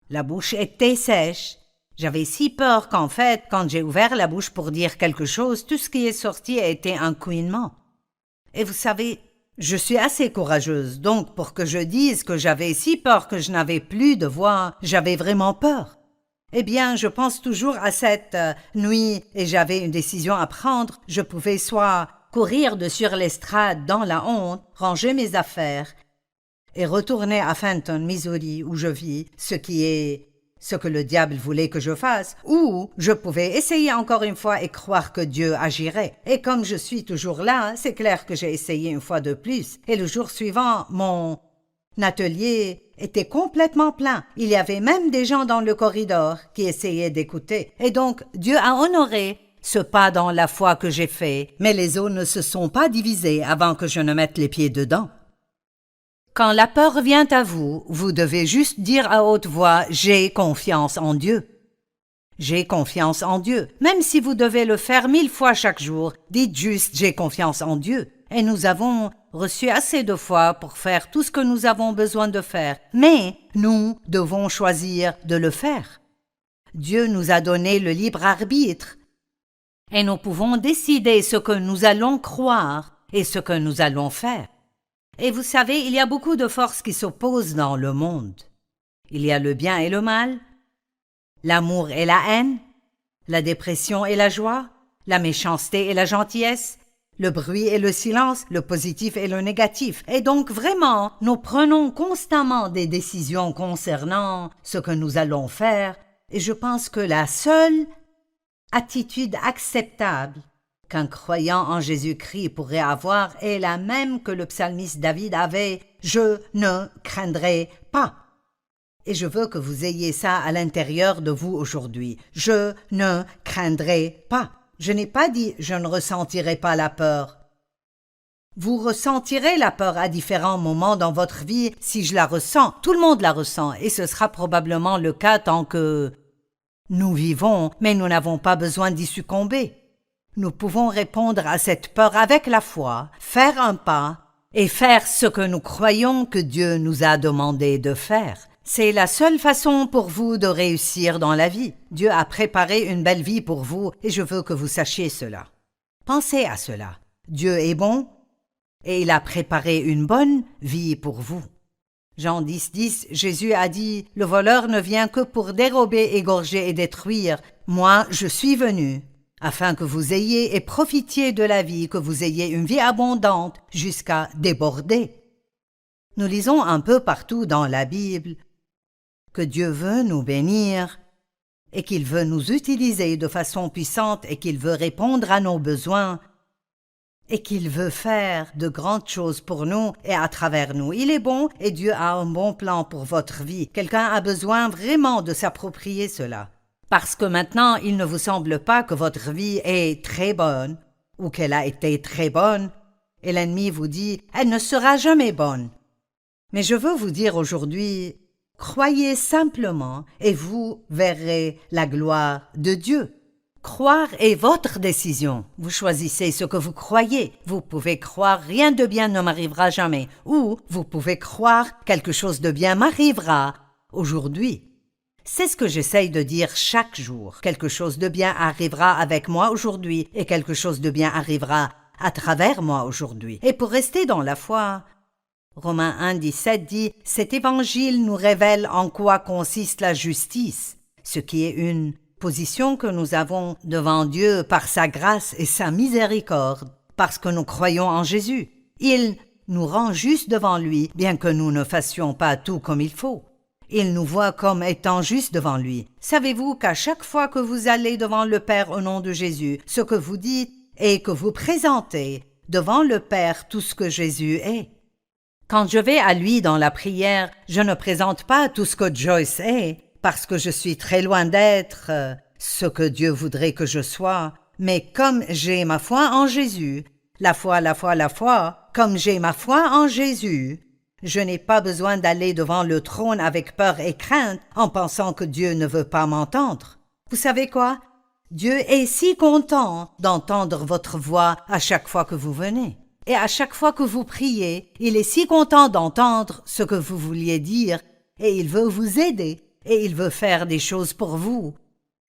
[SPEAKER 2] La bouche était sèche. J'avais si peur qu'en fait, quand j'ai ouvert la bouche pour dire quelque chose, tout ce qui est sorti a été un couinement. Et vous savez, je suis assez courageuse, donc pour que je dise que j'avais si peur que je n'avais plus de voix, j'avais vraiment peur. Eh bien, je pense toujours à cette nuit et j'avais une décision à prendre. Je pouvais soit courir de sur l'estrade dans la honte, ranger mes affaires et retourner à Fenton, Missouri, où je vis, ce qui est ce que le diable voulait que je fasse, ou je pouvais essayer encore une fois et croire que Dieu agirait. Et comme je suis toujours là, c'est clair que j'ai essayé une fois de plus. Et le jour suivant, mon atelier était complètement plein. Il y avait même des gens dans le corridor qui essayaient d'écouter. Et donc, Dieu a honoré ce pas dans la foi que j'ai fait, mais les eaux ne se sont pas divisées avant que je ne mette les pieds dedans. Quand la peur vient à vous, vous devez juste dire à haute voix « J'ai confiance en Dieu ». J'ai confiance en Dieu. Même si vous devez le faire 1000 fois chaque jour, dites juste « J'ai confiance en Dieu ». Et nous avons reçu assez de foi pour faire tout ce que nous avons besoin de faire. Mais nous devons choisir de le faire. Dieu nous a donné le libre arbitre. Et nous pouvons décider ce que nous allons croire et ce que nous allons faire. Et vous savez, il y a beaucoup de forces qui s'opposent dans le monde. Il y a le bien et le mal, l'amour et la haine, la dépression et la joie, la méchanceté et la gentillesse, le bruit et le silence, le positif et le négatif. Et donc vraiment, nous prenons constamment des décisions concernant ce que nous allons faire, et je pense que la seule attitude acceptable qu'un croyant en Jésus-Christ pourrait avoir est la même que le psalmiste David avait « Je ne craindrai pas ». Et je veux que vous ayez ça à l'intérieur de vous aujourd'hui. « Je ne craindrai pas ». Je n'ai pas dit « je ne ressentirai pas la peur ». Vous ressentirez la peur à différents moments dans votre vie. Si je la ressens, tout le monde la ressent, et ce sera probablement le cas tant que nous vivons, mais nous n'avons pas besoin d'y succomber. Nous pouvons répondre à cette peur avec la foi, faire un pas et faire ce que nous croyons que Dieu nous a demandé de faire. C'est la seule façon pour vous de réussir dans la vie. Dieu a préparé une belle vie pour vous et je veux que vous sachiez cela. Pensez à cela. Dieu est bon et il a préparé une bonne vie pour vous. Jean 10, Jésus a dit « Le voleur ne vient que pour dérober, égorger et détruire. Moi, je suis venu, afin que vous ayez et profitiez de la vie, que vous ayez une vie abondante jusqu'à déborder. » Nous lisons un peu partout dans la Bible que Dieu veut nous bénir et qu'il veut nous utiliser de façon puissante et qu'il veut répondre à nos besoins et qu'il veut faire de grandes choses pour nous et à travers nous. Il est bon et Dieu a un bon plan pour votre vie. Quelqu'un a besoin vraiment de s'approprier cela. Parce que maintenant, il ne vous semble pas que votre vie est très bonne ou qu'elle a été très bonne et l'ennemi vous dit « Elle ne sera jamais bonne ». Mais je veux vous dire aujourd'hui, croyez simplement et vous verrez la gloire de Dieu. Croire est votre décision. Vous choisissez ce que vous croyez. Vous pouvez croire rien de bien ne m'arrivera jamais ou vous pouvez croire quelque chose de bien m'arrivera aujourd'hui. C'est ce que j'essaye de dire chaque jour. Quelque chose de bien arrivera avec moi aujourd'hui et quelque chose de bien arrivera à travers moi aujourd'hui. Et pour rester dans la foi, Romains 1,17 dit « Cet évangile nous révèle en quoi consiste la justice, ce qui est une position que nous avons devant Dieu par sa grâce et sa miséricorde, parce que nous croyons en Jésus. Il nous rend justes devant lui, bien que nous ne fassions pas tout comme il faut. Il nous voit comme étant justes devant lui. Savez-vous qu'à chaque fois que vous allez devant le Père au nom de Jésus, ce que vous dites est que vous présentez devant le Père tout ce que Jésus est. Quand je vais à lui dans la prière, je ne présente pas tout ce que Joyce est, parce que je suis très loin d'être ce que Dieu voudrait que je sois, mais comme j'ai ma foi en Jésus, la foi, comme j'ai ma foi en Jésus, je n'ai pas besoin d'aller devant le trône avec peur et crainte en pensant que Dieu ne veut pas m'entendre. Vous savez quoi? Dieu est si content d'entendre votre voix à chaque fois que vous venez. Et à chaque fois que vous priez, il est si content d'entendre ce que vous vouliez dire et il veut vous aider et il veut faire des choses pour vous.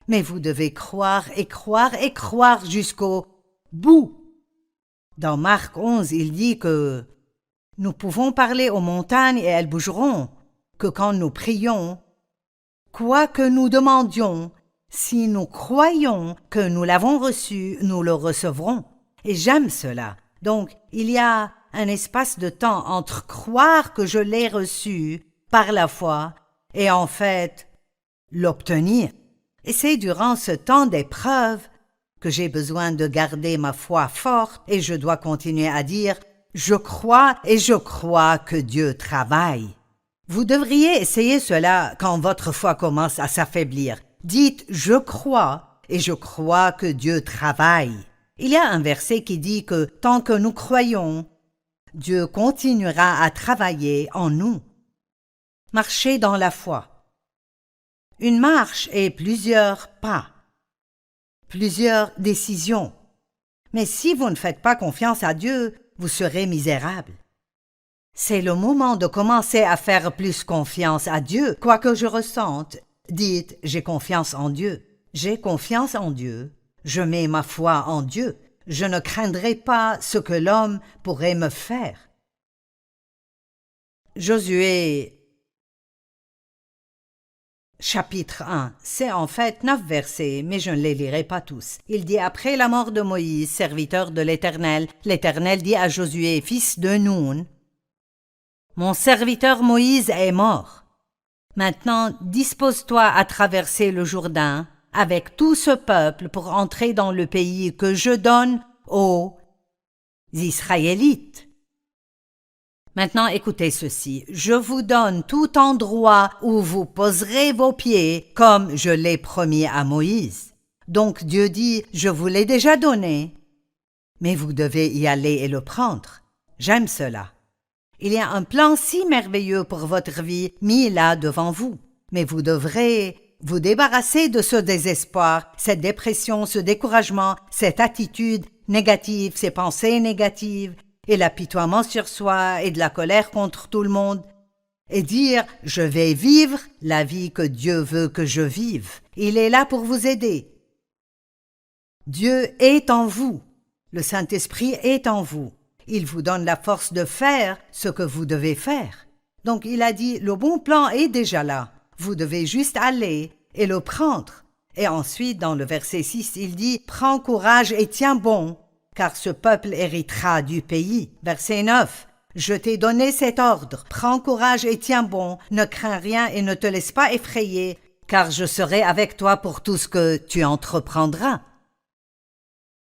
[SPEAKER 2] Mais vous devez croire et croire et croire jusqu'au bout. Dans Marc 11, il dit que nous pouvons parler aux montagnes et elles bougeront, que quand nous prions, quoi que nous demandions, si nous croyons que nous l'avons reçu, nous le recevrons. Et j'aime cela. Donc, il y a un espace de temps entre croire que je l'ai reçu par la foi et en fait l'obtenir. Et c'est durant ce temps d'épreuve que j'ai besoin de garder ma foi forte et je dois continuer à dire « Je crois et je crois que Dieu travaille ». Vous devriez essayer cela quand votre foi commence à s'affaiblir. Dites « Je crois et je crois que Dieu travaille ». Il y a un verset qui dit que tant que nous croyons, Dieu continuera à travailler en nous. Marchez dans la foi. Une marche est plusieurs pas, plusieurs décisions. Mais si vous ne faites pas confiance à Dieu, vous serez misérable. C'est le moment de commencer à faire plus confiance à Dieu. Quoi que je ressente, dites « J'ai confiance en Dieu. J'ai confiance en Dieu. Je mets ma foi en Dieu. Je ne craindrai pas ce que l'homme pourrait me faire. » Josué chapitre 1, c'est en fait 9 versets, mais je ne les lirai pas tous. Il dit « Après la mort de Moïse, serviteur de l'Éternel, l'Éternel dit à Josué, fils de Nun, « Mon serviteur Moïse est mort. Maintenant, dispose-toi à traverser le Jourdain avec tout ce peuple pour entrer dans le pays que je donne aux Israélites. Maintenant, écoutez ceci. Je vous donne tout endroit où vous poserez vos pieds, comme je l'ai promis à Moïse. Donc Dieu dit, je vous l'ai déjà donné, mais vous devez y aller et le prendre. J'aime cela. Il y a un plan si merveilleux pour votre vie mis là devant vous. Mais vous devrez vous débarrasser de ce désespoir, cette dépression, ce découragement, cette attitude négative, ces pensées négatives, et l'apitoiement sur soi et de la colère contre tout le monde, et dire « Je vais vivre la vie que Dieu veut que je vive. Il est là pour vous aider. » Dieu est en vous. Le Saint-Esprit est en vous. Il vous donne la force de faire ce que vous devez faire. Donc il a dit, le bon plan est déjà là. Vous devez juste aller et le prendre. Et ensuite, dans le verset 6, il dit, « Prends courage et tiens bon, car ce peuple héritera du pays. » Verset 9, « Je t'ai donné cet ordre. Prends courage et tiens bon, ne crains rien et ne te laisse pas effrayer, car je serai avec toi pour tout ce que tu entreprendras. »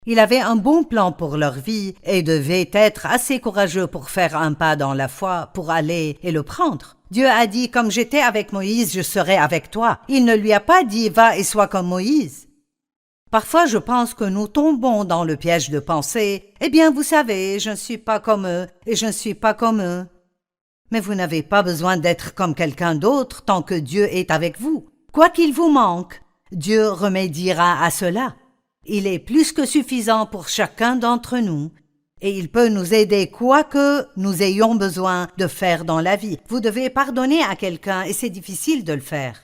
[SPEAKER 2] Il avait un bon plan pour leur vie et devait être assez courageux pour faire un pas dans la foi, pour aller et le prendre. Dieu a dit, comme j'étais avec Moïse, je serai avec toi. Il ne lui a pas dit, va et sois comme Moïse. Parfois, je pense que nous tombons dans le piège de penser, eh bien, vous savez, je ne suis pas comme eux et je ne suis pas comme eux. Mais vous n'avez pas besoin d'être comme quelqu'un d'autre tant que Dieu est avec vous. Quoi qu'il vous manque, Dieu remédiera à cela. Il est plus que suffisant pour chacun d'entre nous et il peut nous aider quoi que nous ayons besoin de faire dans la vie. Vous devez pardonner à quelqu'un et c'est difficile de le faire.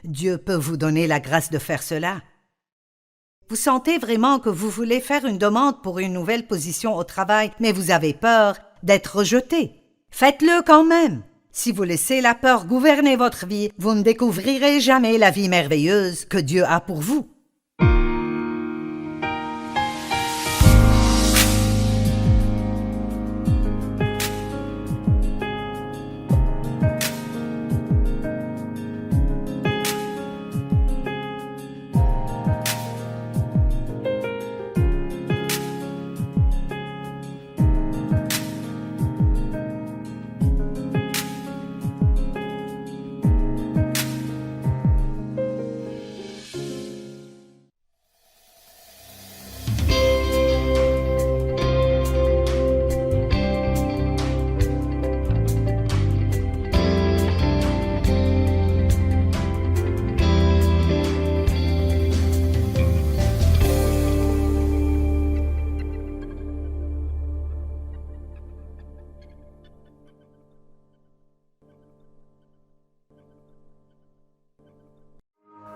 [SPEAKER 2] Dieu peut vous donner la grâce de faire cela. Vous sentez vraiment que vous voulez faire une demande pour une nouvelle position au travail, mais vous avez peur d'être rejeté. Faites-le quand même. Si vous laissez la peur gouverner votre vie, vous ne découvrirez jamais la vie merveilleuse que Dieu a pour vous.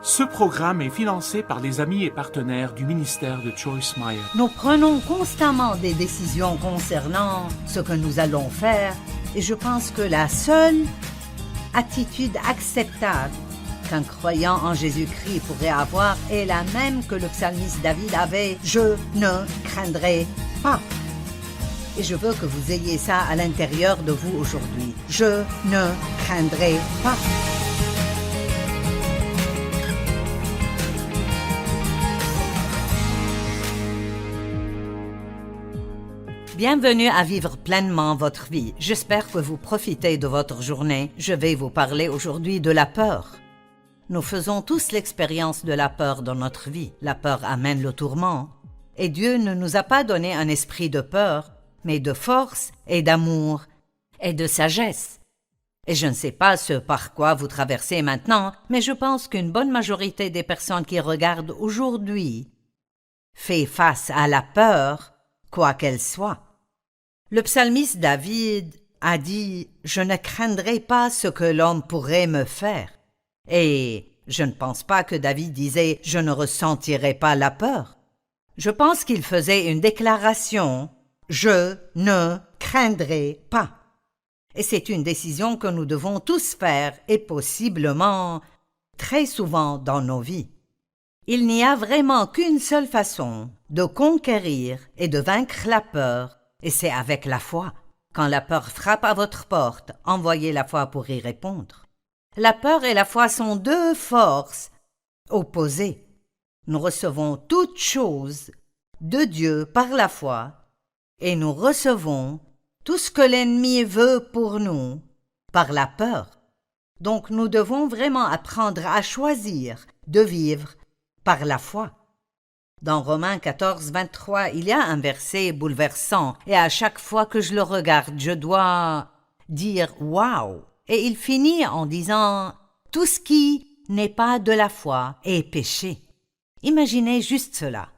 [SPEAKER 1] Ce programme est financé par les amis et partenaires du ministère de Joyce Meyer.
[SPEAKER 2] Nous prenons constamment des décisions concernant ce que nous allons faire et je pense que la seule attitude acceptable qu'un croyant en Jésus-Christ pourrait avoir est la même que le psalmiste David avait « Je ne craindrai pas ». Et je veux que vous ayez ça à l'intérieur de vous aujourd'hui. « Je ne craindrai pas ». Bienvenue à vivre pleinement votre vie. J'espère que vous profitez de votre journée. Je vais vous parler aujourd'hui de la peur. Nous faisons tous l'expérience de la peur dans notre vie. La peur amène le tourment. Et Dieu ne nous a pas donné un esprit de peur, mais de force et d'amour et de sagesse. Et je ne sais pas ce par quoi vous traversez maintenant, mais je pense qu'une bonne majorité des personnes qui regardent aujourd'hui fait face à la peur, quoi qu'elle soit. Le psalmiste David a dit « Je ne craindrai pas ce que l'homme pourrait me faire ». Et je ne pense pas que David disait « Je ne ressentirai pas la peur ». Je pense qu'il faisait une déclaration « Je ne craindrai pas ». Et c'est une décision que nous devons tous faire et possiblement très souvent dans nos vies. Il n'y a vraiment qu'une seule façon de conquérir et de vaincre la peur, et c'est avec la foi. Quand la peur frappe à votre porte, envoyez la foi pour y répondre. La peur et la foi sont deux forces opposées. Nous recevons toutes choses de Dieu par la foi, et nous recevons tout ce que l'ennemi veut pour nous par la peur. Donc nous devons vraiment apprendre à choisir de vivre par la foi. Dans Romains 14, 23, il y a un verset bouleversant et à chaque fois que je le regarde, je dois dire « Waouh !» Et il finit en disant « Tout ce qui n'est pas de la foi est péché. » Imaginez juste cela.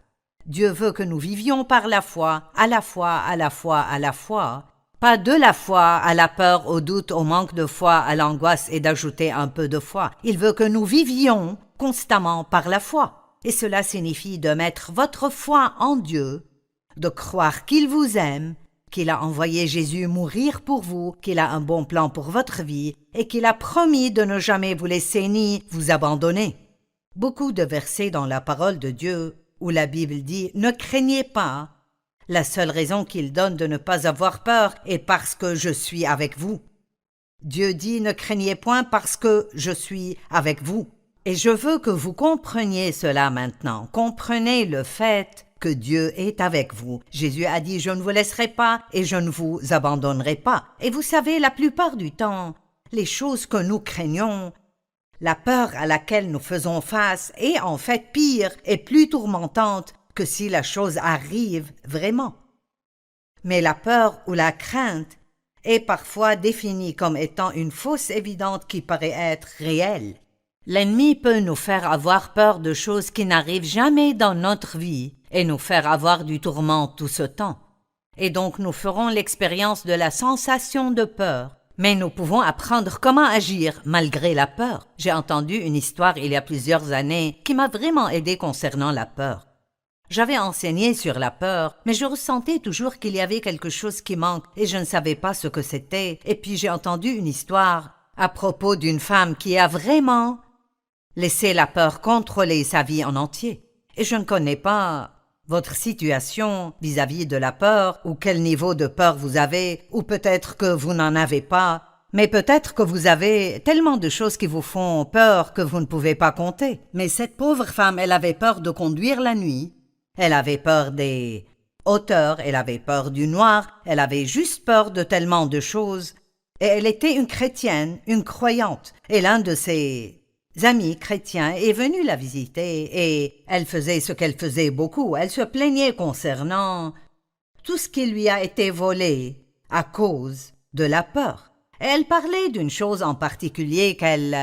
[SPEAKER 2] Dieu veut que nous vivions par la foi, à la foi, à la foi, à la foi. Pas de la foi à la peur, au doute, au manque de foi, à l'angoisse et d'ajouter un peu de foi. Il veut que nous vivions constamment par la foi. Et cela signifie de mettre votre foi en Dieu, de croire qu'il vous aime, qu'il a envoyé Jésus mourir pour vous, qu'il a un bon plan pour votre vie et qu'il a promis de ne jamais vous laisser ni vous abandonner. Beaucoup de versets dans la parole de Dieu où la Bible dit « Ne craignez pas ». La seule raison qu'il donne de ne pas avoir peur est parce que je suis avec vous. Dieu dit « Ne craignez point parce que je suis avec vous ». Et je veux que vous compreniez cela maintenant. Comprenez le fait que Dieu est avec vous. Jésus a dit « Je ne vous laisserai pas et je ne vous abandonnerai pas ». Et vous savez, la plupart du temps, les choses que nous craignons, la peur à laquelle nous faisons face est en fait pire et plus tourmentante que si la chose arrive vraiment. Mais la peur ou la crainte est parfois définie comme étant une fausse évidente qui paraît être réelle. L'ennemi peut nous faire avoir peur de choses qui n'arrivent jamais dans notre vie et nous faire avoir du tourment tout ce temps. Et donc nous ferons l'expérience de la sensation de peur. Mais nous pouvons apprendre comment agir malgré la peur. J'ai entendu une histoire il y a plusieurs années qui m'a vraiment aidé concernant la peur. J'avais enseigné sur la peur, mais je ressentais toujours qu'il y avait quelque chose qui manque et je ne savais pas ce que c'était. Et puis j'ai entendu une histoire à propos d'une femme qui a vraiment laissé la peur contrôler sa vie en entier. Et je ne connais pas votre situation vis-à-vis de la peur, ou quel niveau de peur vous avez, ou peut-être que vous n'en avez pas, mais peut-être que vous avez tellement de choses qui vous font peur que vous ne pouvez pas compter. Mais cette pauvre femme, elle avait peur de conduire la nuit, elle avait peur des hauteurs, elle avait peur du noir, elle avait juste peur de tellement de choses, et elle était une chrétienne, une croyante, et l'un de ses amis chrétiens est venu la visiter et elle faisait ce qu'elle faisait beaucoup. Elle se plaignait concernant tout ce qui lui a été volé à cause de la peur. Et elle parlait d'une chose en particulier qu'elle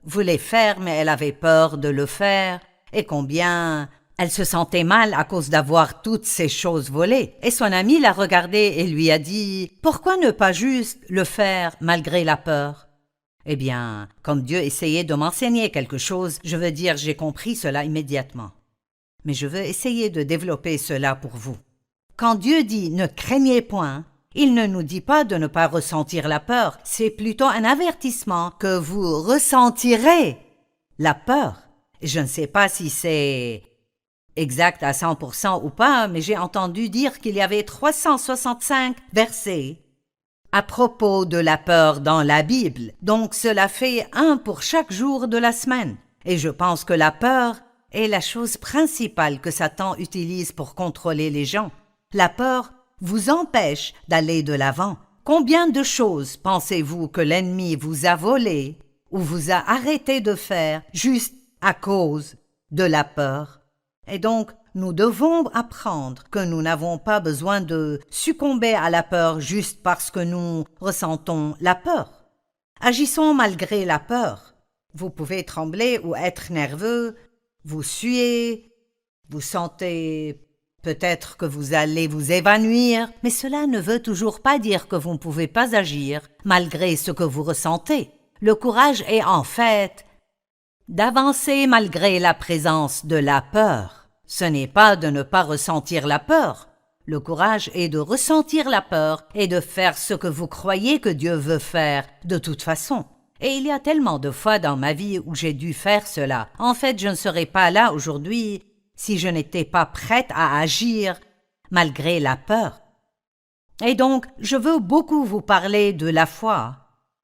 [SPEAKER 2] voulait faire, mais elle avait peur de le faire et combien elle se sentait mal à cause d'avoir toutes ces choses volées. Et son ami l'a regardée et lui a dit « Pourquoi ne pas juste le faire malgré la peur ?» Eh bien, comme Dieu essayait de m'enseigner quelque chose, je veux dire, j'ai compris cela immédiatement. Mais je veux essayer de développer cela pour vous. Quand Dieu dit « ne craignez point », il ne nous dit pas de ne pas ressentir la peur, c'est plutôt un avertissement que vous ressentirez la peur. Je ne sais pas si c'est exact à 100% ou pas, mais j'ai entendu dire qu'il y avait 365 versets à propos de la peur dans la Bible, donc cela fait un pour chaque jour de la semaine. Et je pense que la peur est la chose principale que Satan utilise pour contrôler les gens. La peur vous empêche d'aller de l'avant. Combien de choses pensez-vous que l'ennemi vous a volées ou vous a arrêté de faire juste à cause de la peur? Et donc, nous devons apprendre que nous n'avons pas besoin de succomber à la peur juste parce que nous ressentons la peur. Agissons malgré la peur. Vous pouvez trembler ou être nerveux, vous suez, vous sentez peut-être que vous allez vous évanouir, mais cela ne veut toujours pas dire que vous ne pouvez pas agir malgré ce que vous ressentez. Le courage est en fait d'avancer malgré la présence de la peur. Ce n'est pas de ne pas ressentir la peur. Le courage est de ressentir la peur et de faire ce que vous croyez que Dieu veut faire de toute façon. Et il y a tellement de fois dans ma vie où j'ai dû faire cela. En fait, je ne serais pas là aujourd'hui si je n'étais pas prête à agir malgré la peur. Et donc, je veux beaucoup vous parler de la foi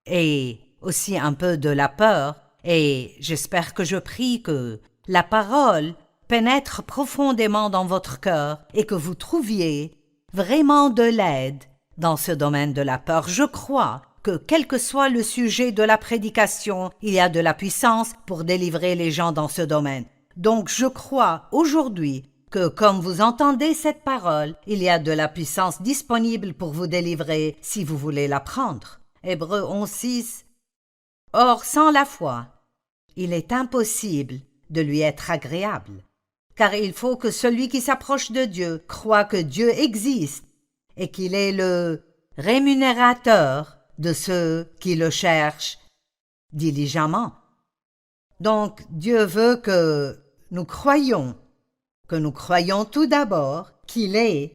[SPEAKER 2] et aussi un peu de la peur. Et j'espère que je prie que la parole pénètre profondément dans votre cœur et que vous trouviez vraiment de l'aide dans ce domaine de la peur. Je crois que quel que soit le sujet de la prédication, il y a de la puissance pour délivrer les gens dans ce domaine. Donc je crois aujourd'hui que comme vous entendez cette parole, il y a de la puissance disponible pour vous délivrer si vous voulez la prendre. Hébreux 11:6. Or, sans la foi, il est impossible de lui être agréable, car il faut que celui qui s'approche de Dieu croit que Dieu existe et qu'il est le rémunérateur de ceux qui le cherchent diligemment. Donc, Dieu veut que nous croyions tout d'abord qu'il est